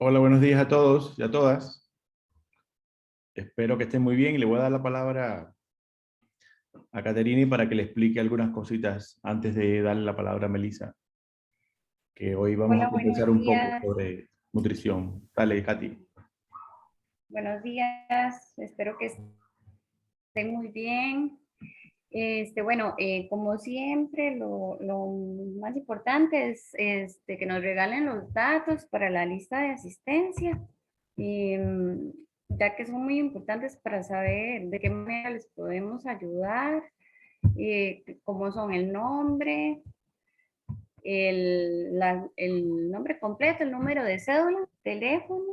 Hola, buenos días a todos y a todas. Espero que estén muy bien y le voy a dar la palabra a Caterini para que le explique algunas cositas antes de darle la palabra a Melissa, que hoy vamos a Hola, conversar buenos un poco días. sobre nutrición. Dale, Katy. Buenos días. Espero que estén muy bien. Bueno, como siempre, lo más importante es que nos regalen los datos para la lista de asistencia, ya que son muy importantes para saber de qué manera les podemos ayudar, cómo son el nombre, el nombre completo, el número de cédula, teléfono,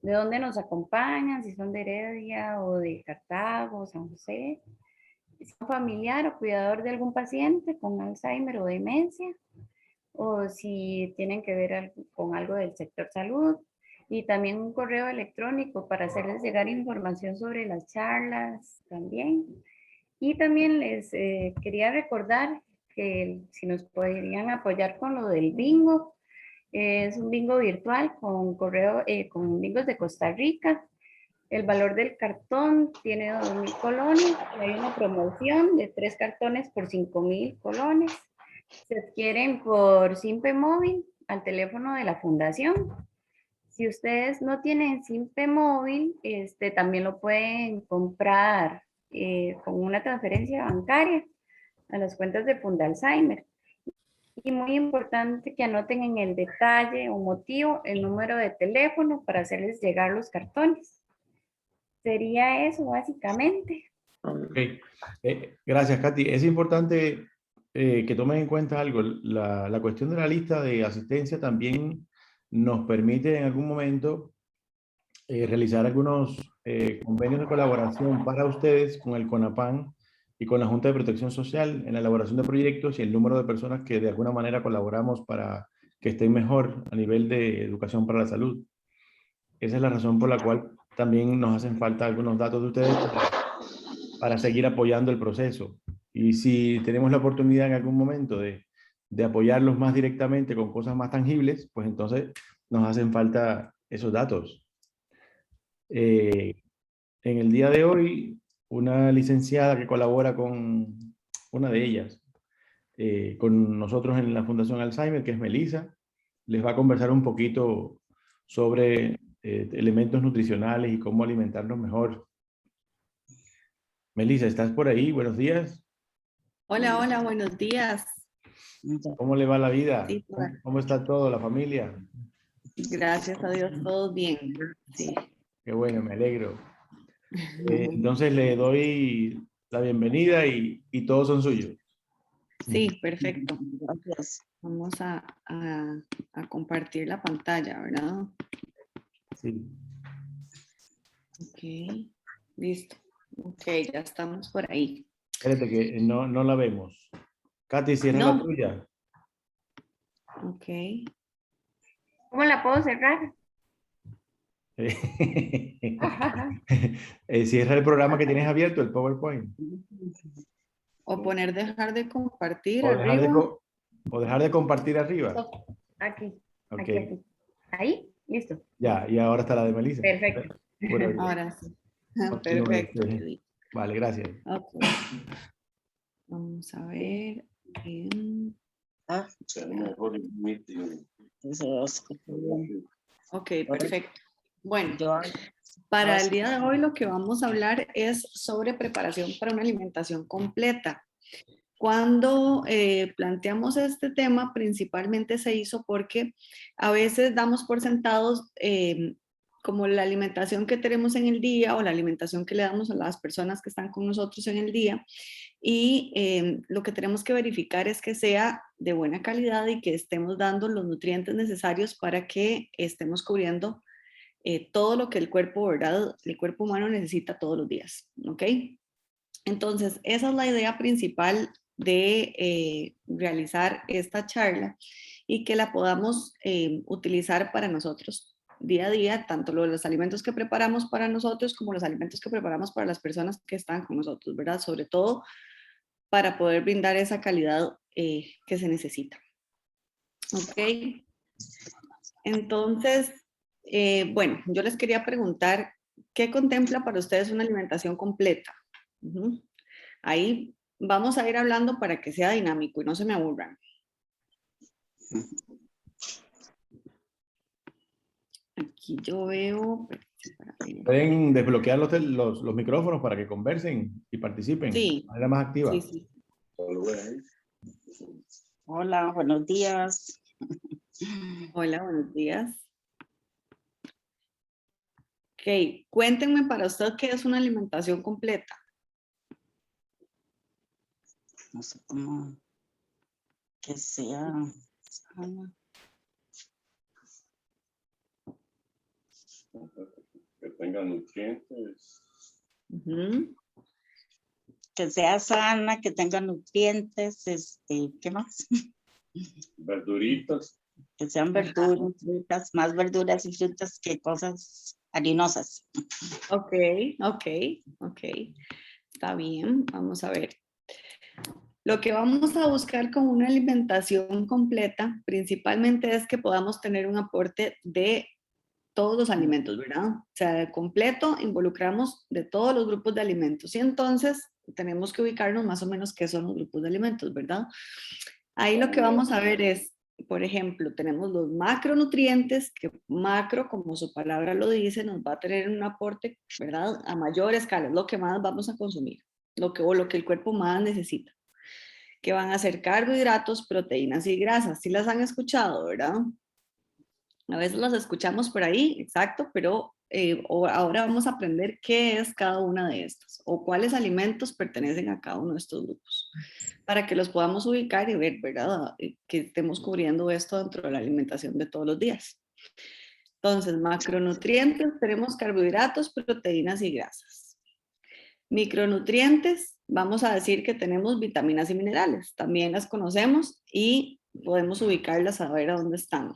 de dónde nos acompañan, si son de Heredia o de Cartago, San José, si son familiar o cuidador de algún paciente con Alzheimer o demencia, o si tienen que ver con algo del sector salud, y también un correo electrónico para hacerles llegar información sobre las charlas también. Y también les quería recordar que si nos podrían apoyar con lo del bingo, es un bingo virtual con correo, con bingos de Costa Rica. El valor del cartón tiene 2.000 colones. Hay una promoción de 3 cartones por 5.000 colones. Se adquieren por Simpe Móvil al teléfono de la fundación. Si ustedes no tienen Simpe Móvil, también lo pueden comprar con una transferencia bancaria a las cuentas de Fundalzheimer. Y muy importante que anoten en el detalle o motivo el número de teléfono para hacerles llegar los cartones. Sería eso básicamente. Okay. Gracias, Katy. Es importante que tomen en cuenta algo. La cuestión de la lista de asistencia también nos permite en algún momento realizar algunos convenios de colaboración para ustedes con el CONAPAN y con la Junta de Protección Social en la elaboración de proyectos y el número de personas que de alguna manera colaboramos para que estén mejor a nivel de educación para la salud. Esa es la razón por la cual también nos hacen falta algunos datos de ustedes para seguir apoyando el proceso. Y si tenemos la oportunidad en algún momento de apoyarlos más directamente con cosas más tangibles, pues entonces nos hacen falta esos datos. En el día de hoy, una licenciada que colabora con una de ellas, con nosotros en la Fundación Alzheimer, que es Melissa, les va a conversar un poquito sobre elementos nutricionales y cómo alimentarnos mejor. Melissa, ¿estás por ahí? Buenos días. Hola, hola, buenos días. ¿Cómo le va la vida? Sí, ¿Cómo está todo, la familia? gracias a Dios, todos bien. Sí. Qué bueno, me alegro. Entonces le doy la bienvenida y todos son suyos. Sí, perfecto. Vamos a compartir la pantalla, ¿verdad? Sí. Ok, listo. Ok, ya estamos por ahí. Espérate que no la vemos. Katy, cierra la No, tuya. ok. ¿Cómo la puedo cerrar? Cierra el programa que tienes abierto, el PowerPoint. O poner dejar de compartir O dejar de, arriba. o dejar de compartir arriba. Aquí, Ok, aquí. Ahí, listo. ya, y ahora está la de Melissa. Perfecto. Bueno, Ahora sí. continúe Perfecto. usted. Vale, gracias. Ok. Vamos a ver. Ok, perfecto. Bueno, para el día de hoy lo que vamos a hablar es sobre preparación para una alimentación completa. Cuando planteamos este tema, principalmente se hizo porque a veces damos por sentados como la alimentación que tenemos en el día o la alimentación que le damos a las personas que están con nosotros en el día, y lo que tenemos que verificar es que sea de buena calidad y que estemos dando los nutrientes necesarios para que estemos cubriendo todo lo que el cuerpo, ¿verdad? El cuerpo humano necesita todos los días, ¿ok? Entonces, esa es la idea principal de realizar esta charla y que la podamos utilizar para nosotros día a día, tanto los alimentos que preparamos para nosotros como los alimentos que preparamos para las personas que están con nosotros, ¿verdad? Sobre todo para poder brindar esa calidad que se necesita. ¿Ok? Entonces, bueno, yo les quería preguntar, ¿qué contempla para ustedes una alimentación completa? Ujú. Ahí vamos a ir hablando para que sea dinámico y no se me aburran. Aquí yo veo... Pueden desbloquear los micrófonos para que conversen y participen Sí, de manera más activa. sí, sí. Hola, buenos días. Hola, buenos días. Ok, cuéntenme para usted qué es una alimentación completa. No sé cómo que sea sana. Que tenga nutrientes. Ujú. Que sea sana, que tenga nutrientes, ¿qué más? Verduritas. Que sean verduras, frutas, más verduras y frutas que cosas harinosas. Ok, ok, ok. Está bien, vamos a ver. Lo que vamos a buscar con una alimentación completa principalmente es que podamos tener un aporte de todos los alimentos, ¿verdad? O sea, de completo involucramos de todos los grupos de alimentos y entonces tenemos que ubicarnos más o menos qué son los grupos de alimentos, ¿verdad? Ahí lo que vamos a ver es, por ejemplo, tenemos los macronutrientes, que macro, como su palabra lo dice, nos va a tener un aporte, ¿verdad? A mayor escala, es lo que más vamos a consumir, lo que el cuerpo más necesita, que van a ser carbohidratos, proteínas y grasas. Sí las han escuchado, ¿verdad? A veces las escuchamos por ahí, exacto, pero ahora vamos a aprender qué es cada una de estas o cuáles alimentos pertenecen a cada uno de estos grupos para que los podamos ubicar y ver, ¿verdad? Que estemos cubriendo esto dentro de la alimentación de todos los días. Entonces, macronutrientes, tenemos carbohidratos, proteínas y grasas. Micronutrientes, vamos a decir que tenemos vitaminas y minerales, también las conocemos y podemos ubicarlas a ver a dónde están.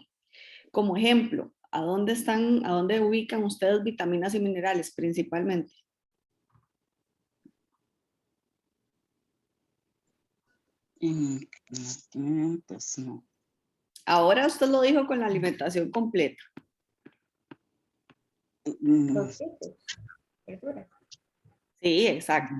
Como ejemplo, ¿a dónde ubican ustedes vitaminas y minerales principalmente? Pues no. Ahora usted lo dijo con la alimentación completa. Los frutos, verduras. Sí, exacto.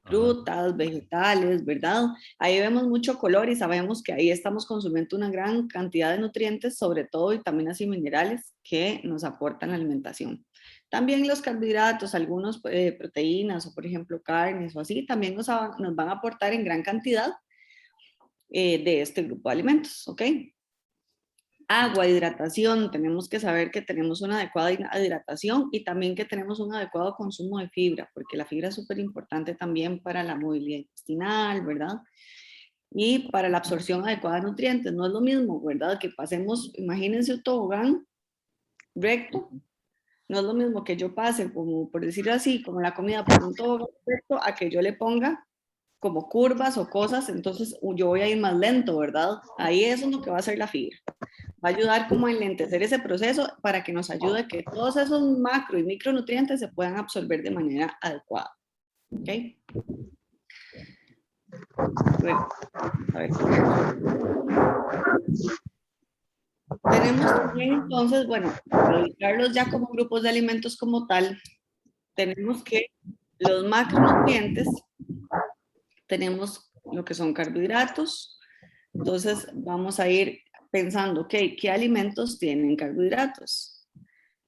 Frutas, vegetales, ¿verdad? Ahí vemos mucho color y sabemos que ahí estamos consumiendo una gran cantidad de nutrientes, sobre todo vitaminas y minerales que nos aportan la alimentación. También los carbohidratos, algunos proteínas o por ejemplo carnes o así, también nos van a aportar en gran cantidad de este grupo de alimentos, ¿ok? Agua, hidratación, tenemos que saber que tenemos una adecuada hidratación y también que tenemos un adecuado consumo de fibra, porque la fibra es súper importante también para la movilidad intestinal, ¿verdad? Y para la absorción adecuada de nutrientes. No es lo mismo, ¿verdad? Que pasemos, imagínense un tobogán recto, no es lo mismo que yo pase, como por decirlo así, como la comida por un tobogán recto, a que yo le ponga como curvas o cosas, entonces yo voy a ir más lento, ¿verdad? Ahí eso es lo que va a hacer la fibra. Va a ayudar como a enlentecer ese proceso para que nos ayude a que todos esos macro y micronutrientes se puedan absorber de manera adecuada. ¿Ok? Bueno, a ver. Tenemos también entonces, bueno, para ubicarlos ya como grupos de alimentos como tal, tenemos que los macronutrientes, tenemos lo que son carbohidratos, entonces vamos a ir pensando, ok, ¿qué alimentos tienen carbohidratos?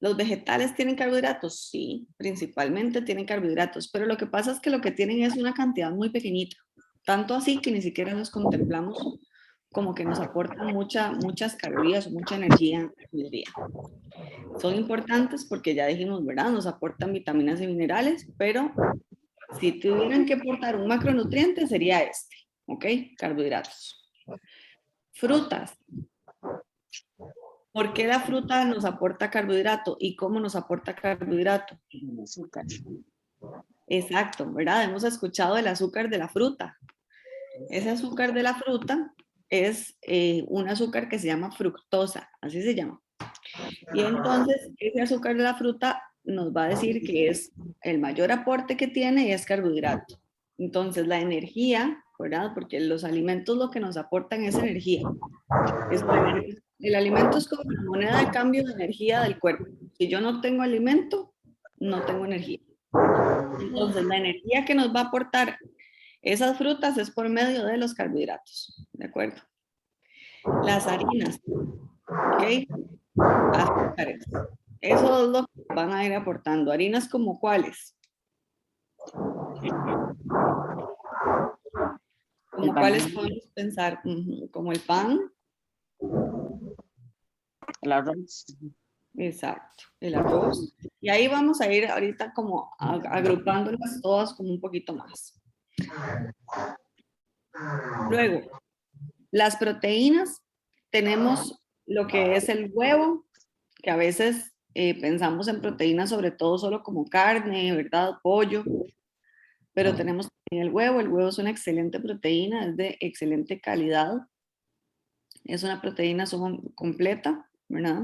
¿Los vegetales tienen carbohidratos? Sí, principalmente tienen carbohidratos, pero lo que pasa es que lo que tienen es una cantidad muy pequeñita, tanto así que ni siquiera los contemplamos como que nos aportan muchas calorías o mucha energía en el día. Son importantes porque ya dijimos, ¿verdad? Nos aportan vitaminas y minerales, pero si tuvieran que aportar un macronutriente sería este, ¿ok? Carbohidratos. Frutas. ¿Por qué la fruta nos aporta carbohidrato y cómo nos aporta carbohidrato? Azúcar. Exacto, ¿verdad? Hemos escuchado el azúcar de la fruta. Ese azúcar de la fruta es un azúcar que se llama fructosa, así se llama. Y entonces ese azúcar de la fruta nos va a decir que es el mayor aporte que tiene es carbohidrato. Entonces la energía, ¿verdad? Porque los alimentos lo que nos aportan es energía. Es El alimento es como la moneda de cambio de energía del cuerpo. Si yo no tengo alimento, no tengo energía. Entonces, la energía que nos va a aportar esas frutas es por medio de los carbohidratos, ¿de acuerdo? Las harinas, ¿ok? Azúcares. Eso es lo que van a ir aportando. ¿Harinas como cuáles? ¿Como cuáles podemos pensar? Como el pan. El arroz. Exacto, el arroz. Y ahí vamos a ir ahorita como agrupándolas todas como un poquito más. Luego, las proteínas, tenemos lo que es el huevo, que a veces pensamos en proteínas sobre todo solo como carne, ¿verdad? Pollo, pero tenemos también el huevo es una excelente proteína, es de excelente calidad, es una proteína completa, ¿verdad?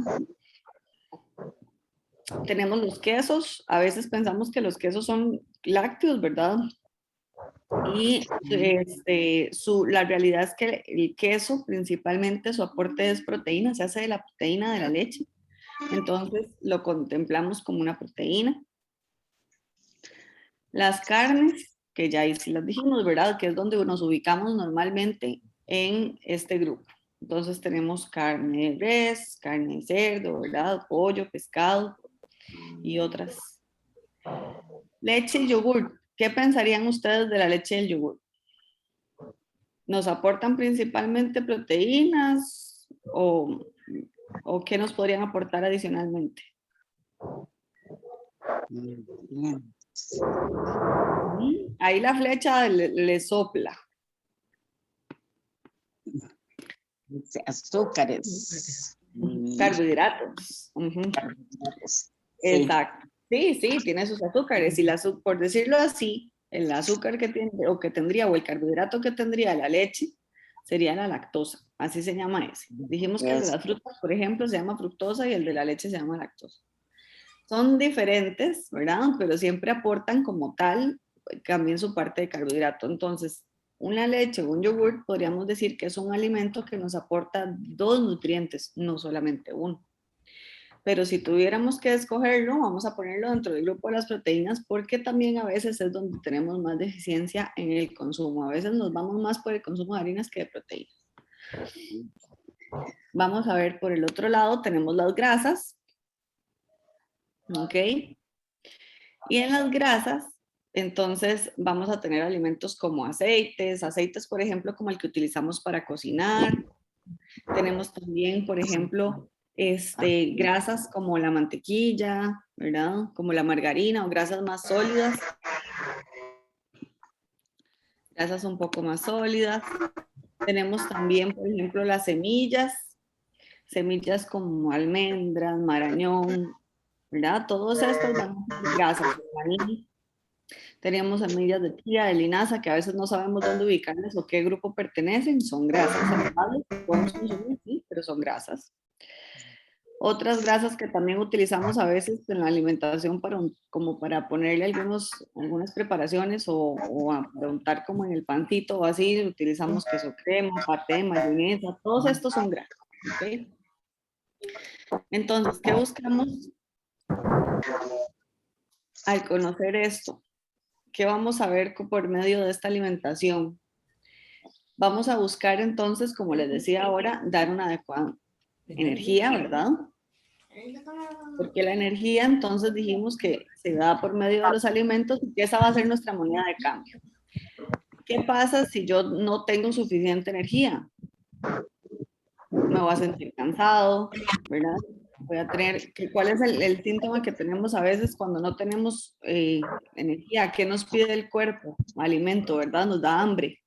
Tenemos los quesos, a veces pensamos que los quesos son lácteos, ¿verdad? Y la realidad es que el queso principalmente su aporte es proteína, se hace de la proteína de la leche. Entonces lo contemplamos como una proteína. Las carnes, que ya ahí sí las dijimos, ¿verdad? Que es donde nos ubicamos normalmente en este grupo. Entonces tenemos carne de res, carne de cerdo, ¿verdad? Pollo, pescado y otras. Leche y yogur. ¿Qué pensarían ustedes de la leche y el yogur? ¿Nos aportan principalmente proteínas o qué nos podrían aportar adicionalmente? Bien. Ahí la flecha le sopla. Azúcares. Carbohidratos. Carbohidratos. Sí. Exacto. Sí, tiene sus azúcares. Y por decirlo así, el azúcar que tiene o que tendría o el carbohidrato que tendría la leche sería la lactosa. Así se llama ese. Dijimos que el de las frutas, por ejemplo, se llama fructosa y el de la leche se llama lactosa. Son diferentes, ¿verdad? Pero siempre aportan como tal también su parte de carbohidrato. Entonces, una leche o un yogur podríamos decir que es un alimento que nos aporta 2 nutrientes, no solamente uno. Pero si tuviéramos que escogerlo, vamos a ponerlo dentro del grupo de las proteínas porque también a veces es donde tenemos más deficiencia en el consumo. A veces nos vamos más por el consumo de harinas que de proteínas. Vamos a ver por el otro lado, tenemos las grasas. ¿Ok? Y en las grasas, entonces vamos a tener alimentos como aceites, por ejemplo, como el que utilizamos para cocinar. Tenemos también, por ejemplo, grasas como la mantequilla, ¿verdad? Como la margarina o grasas más sólidas. Grasas un poco más sólidas. Tenemos también, por ejemplo, las semillas como almendras, marañón, ¿verdad? Todos estos van a ser grasas. Tenemos semillas de chía, de linaza, que a veces no sabemos dónde ubicarlas o qué grupo pertenecen. Son grasas saludables, podemos consumir, sí, pero son grasas. Otras grasas que también utilizamos a veces en la alimentación como para ponerle algunas preparaciones o para untar como en el pancito o así, utilizamos queso crema, paté, mayonesa, todos estos son grasas. ¿Okay? Entonces, ¿qué buscamos al conocer esto? ¿Qué vamos a ver por medio de esta alimentación? Vamos a buscar entonces, como les decía ahora, dar una adecuada energía, ¿verdad? Porque la energía, entonces dijimos que se da por medio de los alimentos y que esa va a ser nuestra moneda de cambio. ¿Qué pasa si yo no tengo suficiente energía? Me voy a sentir cansado, ¿verdad? Voy a tener, ¿cuál es el síntoma que tenemos a veces cuando no tenemos energía? ¿Qué nos pide el cuerpo? Alimento, ¿verdad? Nos da hambre.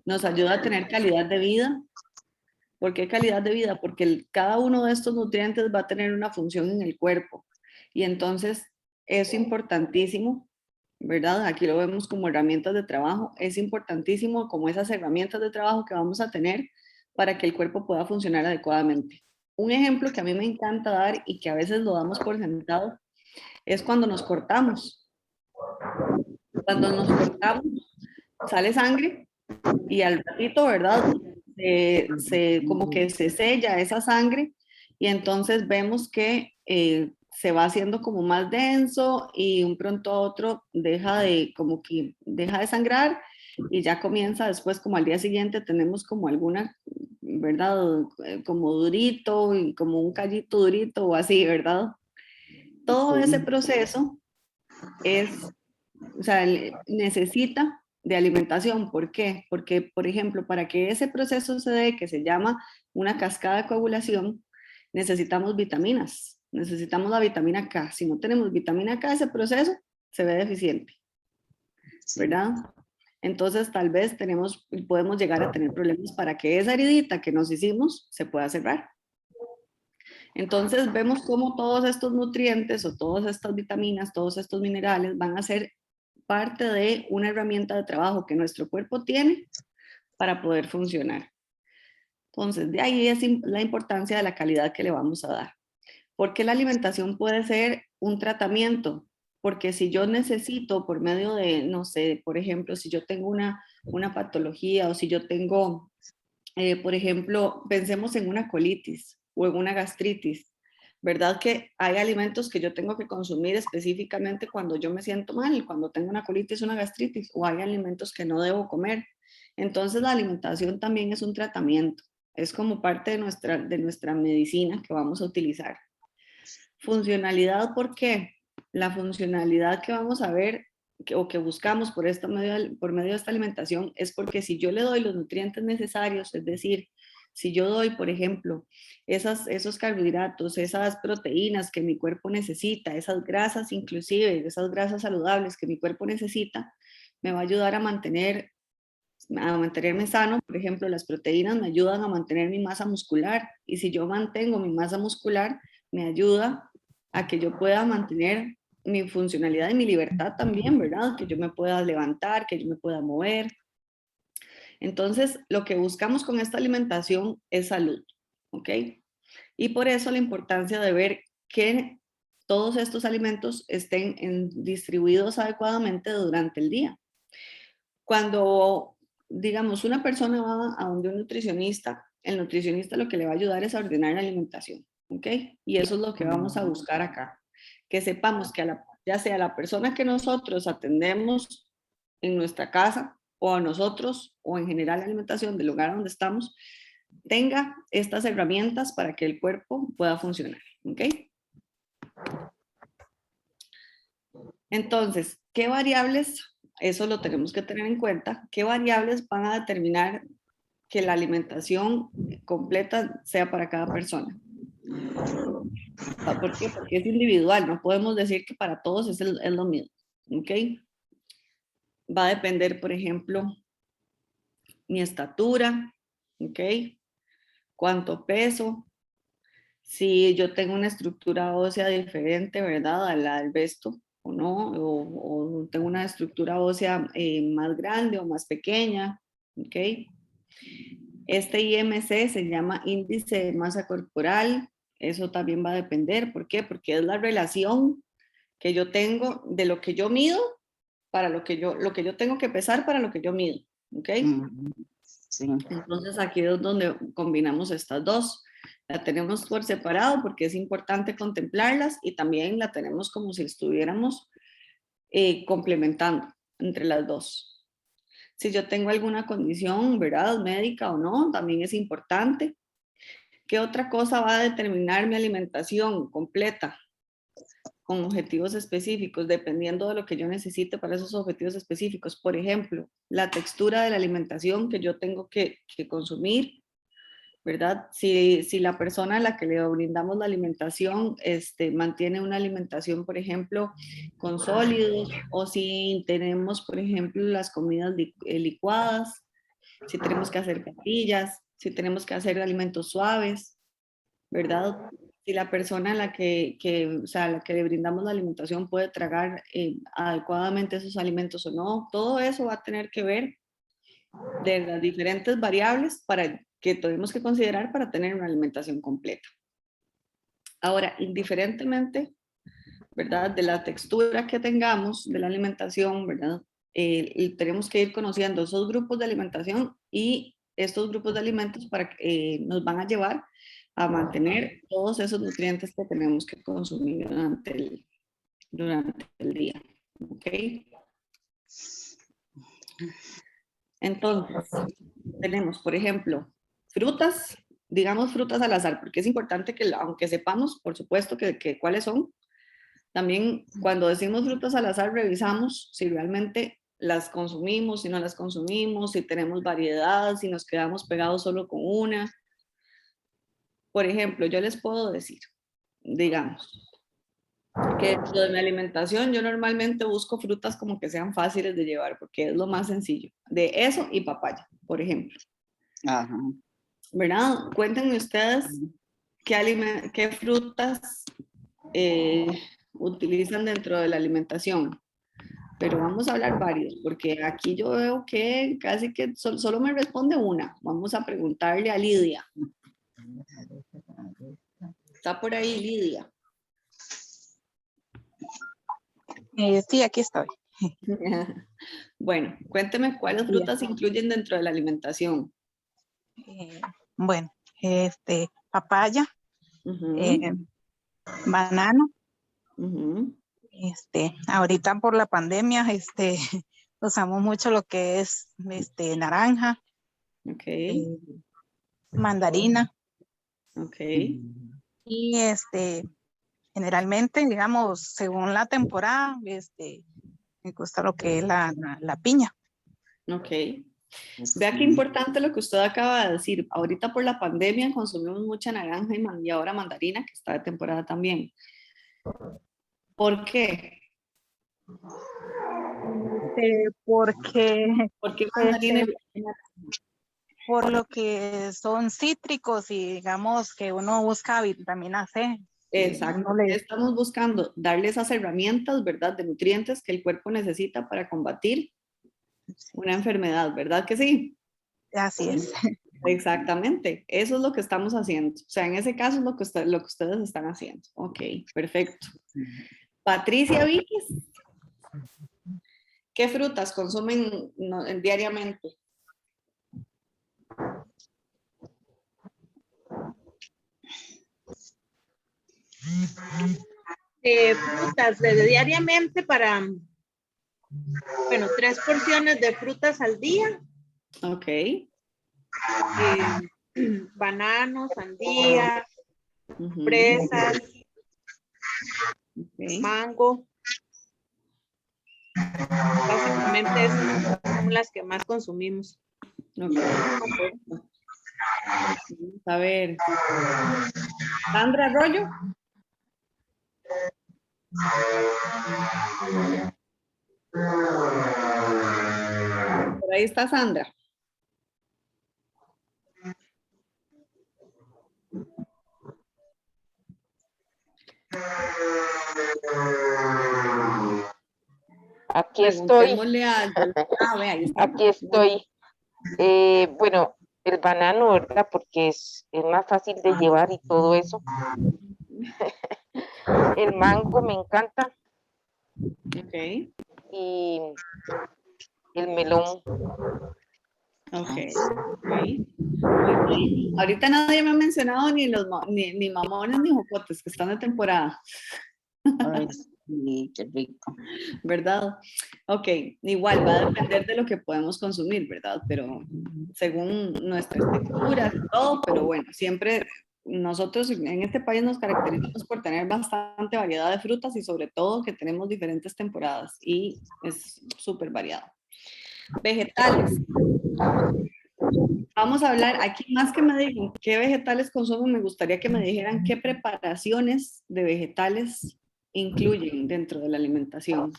Nos ayuda a tener calidad de vida. ¿Por qué calidad de vida? Porque cada uno de estos nutrientes va a tener una función en el cuerpo. Y entonces es importantísimo, ¿verdad? Aquí lo vemos como herramientas de trabajo. Es importantísimo como esas herramientas de trabajo que vamos a tener para que el cuerpo pueda funcionar adecuadamente. Un ejemplo que a mí me encanta dar y que a veces lo damos por sentado es cuando nos cortamos. Cuando nos cortamos, sale sangre y al ratito, ¿verdad? como que se sella esa sangre y entonces vemos que se va haciendo como más denso y un pronto a otro deja de sangrar y ya comienza después como al día siguiente tenemos como alguna, ¿verdad? Como durito y como un callito durito o así, ¿verdad? Todo ese proceso necesita de alimentación. ¿Por qué? Porque, por ejemplo, para que ese proceso se dé, que se llama una cascada de coagulación, necesitamos vitaminas. Necesitamos la vitamina K. Si no tenemos vitamina K, ese proceso se ve deficiente, ¿verdad? Entonces, tal vez podemos llegar a tener problemas para que esa heridita que nos hicimos se pueda cerrar. Entonces, vemos cómo todos estos nutrientes o todas estas vitaminas, todos estos minerales van a ser parte de una herramienta de trabajo que nuestro cuerpo tiene para poder funcionar. Entonces, de ahí es la importancia de la calidad que le vamos a dar. ¿Por qué la alimentación puede ser un tratamiento? Porque si yo necesito por medio de, no sé, por ejemplo, si yo tengo una patología o si yo tengo, por ejemplo, pensemos en una colitis o en una gastritis, ¿verdad? Que hay alimentos que yo tengo que consumir específicamente cuando yo me siento mal, cuando tengo una colitis o una gastritis, o hay alimentos que no debo comer. Entonces la alimentación también es un tratamiento, es como parte de nuestra medicina que vamos a utilizar. Funcionalidad, ¿por qué? La funcionalidad que vamos a ver o que buscamos por medio de esta alimentación es porque si yo le doy los nutrientes necesarios, es decir, si yo doy, por ejemplo, esos carbohidratos, esas proteínas que mi cuerpo necesita, esas grasas inclusive, esas grasas saludables que mi cuerpo necesita, me va a ayudar a mantenerme sano. Por ejemplo, las proteínas me ayudan a mantener mi masa muscular y si yo mantengo mi masa muscular, me ayuda a que yo pueda mantener mi funcionalidad y mi libertad también, ¿verdad? Que yo me pueda levantar, que yo me pueda mover. Entonces, lo que buscamos con esta alimentación es salud, ¿ok? Y por eso la importancia de ver que todos estos alimentos estén distribuidos adecuadamente durante el día. Cuando, digamos, una persona va a donde un nutricionista, el nutricionista lo que le va a ayudar es a ordenar la alimentación, ¿ok? Y eso es lo que vamos a buscar acá. Que sepamos que ya sea la persona que nosotros atendemos en nuestra casa o a nosotros o en general la alimentación del lugar donde estamos, tenga estas herramientas para que el cuerpo pueda funcionar, ¿ok? Entonces, ¿qué variables? Eso lo tenemos que tener en cuenta. ¿Qué variables van a determinar que la alimentación completa sea para cada persona? ¿Por qué? Porque es individual, no podemos decir que para todos es lo mismo, ¿ok? Va a depender, por ejemplo, mi estatura, ¿ok? Cuánto peso, si yo tengo una estructura ósea diferente, ¿verdad? A la del resto o no, o tengo una estructura ósea más grande o más pequeña, ¿ok? Este IMC se llama índice de masa corporal, eso también va a depender, ¿por qué? Porque es la relación que yo tengo de lo que yo mido para lo que yo tengo que pesar para lo que yo mido, ¿ok? Sí. Entonces aquí es donde combinamos estas dos. La tenemos por separado porque es importante contemplarlas y también la tenemos como si estuviéramos complementando entre las dos. Si yo tengo alguna condición, ¿verdad? Médica o no, también es importante. ¿Qué otra cosa va a determinar mi alimentación completa? Con objetivos específicos, dependiendo de lo que yo necesite para esos objetivos específicos. Por ejemplo, la textura de la alimentación que yo tengo que consumir, ¿verdad? Si la persona a la que le brindamos la alimentación mantiene una alimentación, por ejemplo, con sólidos, o si tenemos, por ejemplo, las comidas licuadas, si tenemos que hacer papillas, si tenemos que hacer alimentos suaves, ¿verdad? Si la persona a la a la que le brindamos la alimentación puede tragar adecuadamente esos alimentos o no, todo eso va a tener que ver de las diferentes variables que tenemos que considerar para tener una alimentación completa. Ahora, indiferentemente, ¿verdad? De la textura que tengamos de la alimentación, ¿verdad? Tenemos que ir conociendo esos grupos de alimentación y estos grupos de alimentos para que nos van a llevar a mantener todos esos nutrientes que tenemos que consumir durante el día. ¿Ok? Entonces, tenemos, por ejemplo, frutas, digamos frutas al azar, porque es importante que, aunque sepamos, por supuesto, que cuáles son, también cuando decimos frutas al azar, revisamos si realmente las consumimos, si no las consumimos, si tenemos variedad, si nos quedamos pegados solo con una. Por ejemplo, yo les puedo decir, digamos, que dentro de mi alimentación yo normalmente busco frutas como que sean fáciles de llevar, porque es lo más sencillo. De eso y papaya, por ejemplo. Ajá. ¿Verdad? Cuéntenme ustedes qué frutas utilizan dentro de la alimentación. Pero vamos a hablar varios, porque aquí yo veo que casi que solo me responde una. Vamos a preguntarle a Lidia. ¿Está por ahí Lidia? Sí, aquí estoy. Bueno, cuénteme cuáles frutas se incluyen dentro de la alimentación. Bueno, papaya, Ujú, banano, ujú, ahorita por la pandemia, usamos mucho lo que es, naranja, ok, mandarina, ok, y generalmente, digamos, según la temporada, me gusta lo que es la piña. ok. Vea qué importante lo que usted acaba de decir. Ahorita por la pandemia consumimos mucha naranja y ahora mandarina, que está de temporada también. ¿Por qué? Porque ¿Por qué mandarina? por lo que son cítricos y digamos que uno busca vitamina C. Exacto. Uno le- Estamos buscando darle esas herramientas, ¿verdad? De nutrientes que el cuerpo necesita para combatir una enfermedad, ¿verdad que sí? Así es. Exactamente. Eso es lo que estamos haciendo. O sea, en ese caso es lo que ustedes están haciendo. Ok, perfecto. Patricia Víquez, ¿qué frutas consumen diariamente? Frutas diariamente para, bueno, 3 porciones de frutas al día. Ok, Bananos, sandía, ujú, fresas, ok, mango. Básicamente esas son las que más consumimos. ok, perfecto. Vamos a ver. Sandra Arroyo. Por ahí está Sandra. Aquí estoy, Preguntémosle a vea, ahí está. aquí estoy. Bueno, el banano, ¿verdad? Porque es más fácil de llevar y todo eso. El mango me encanta Ok, y el melón. ok. Muy bien. Ahorita nadie me ha mencionado ni mamones ni jocotes que están de temporada, Ay, sí, qué rico. ¿verdad? Ok, igual va a depender de lo que podemos consumir, ¿verdad? Pero según nuestras texturas y todo, pero bueno, siempre nosotros en este país nos caracterizamos por tener bastante variedad de frutas y sobre todo que tenemos diferentes temporadas y es súper variado. Vegetales. Vamos a hablar, aquí más que me digan qué vegetales consumen, me gustaría que me dijeran qué preparaciones de vegetales incluyen dentro de la alimentación.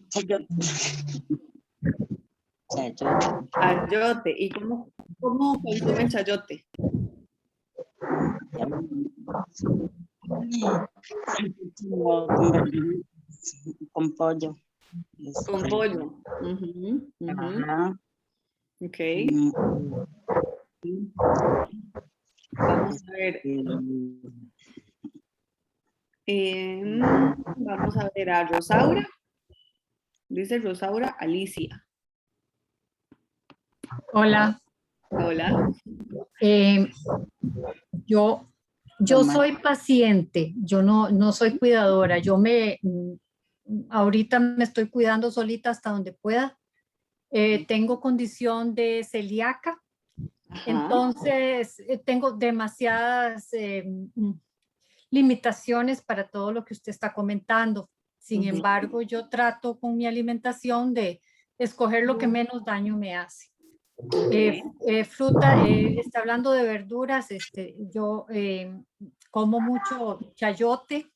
Chayote. Chayote. ¿Y cómo consumen chayote? Con pollo. Con pollo. Ujú, ujú. Ajá. Ok. Vamos a ver. Vamos a ver a Rosaura. Dice Rosaura Alicia. Hola, Hola. yo soy paciente, yo no soy cuidadora, ahorita me estoy cuidando solita hasta donde pueda. Tengo condición de celíaca, entonces tengo demasiadas limitaciones para todo lo que usted está comentando. Sin embargo, yo trato con mi alimentación de escoger lo que menos daño me hace. Fruta, está hablando de verduras, yo como mucho chayote,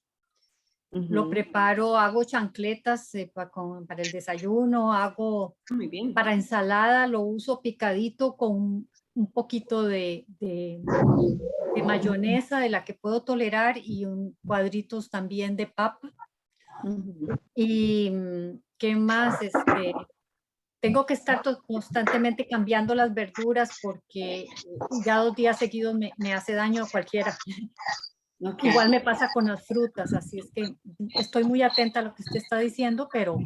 lo preparo, hago chancletas para el desayuno, hago Muy bien. para ensalada, lo uso picadito con un poquito de mayonesa de la que puedo tolerar y cuadritos también de papa. Y ¿qué más? Tengo que estar constantemente cambiando las verduras porque ya 2 días seguidos me hace daño a cualquiera. Okay. Igual me pasa con las frutas, así es que estoy muy atenta a lo que usted está diciendo, pero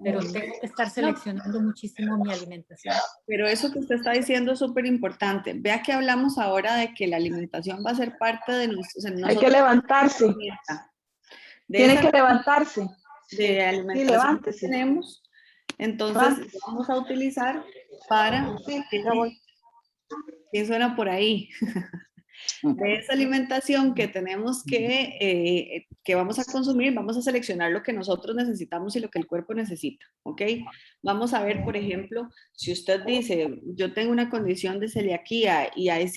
tengo que estar seleccionando muchísimo mi alimentación. Pero eso que usted está diciendo es súper importante. Vea que hablamos ahora de que la alimentación va a ser parte de nuestro... Hay que levantarse. Tiene que levantarse. De alimentación levántese. que tenemos. Entonces vamos a utilizar para... ¿Quién suena por ahí? De esa alimentación que tenemos que vamos a consumir, vamos a seleccionar lo que nosotros necesitamos y lo que el cuerpo necesita, ¿ok? Vamos a ver, por ejemplo, si usted dice, yo tengo una condición de celiaquía y hay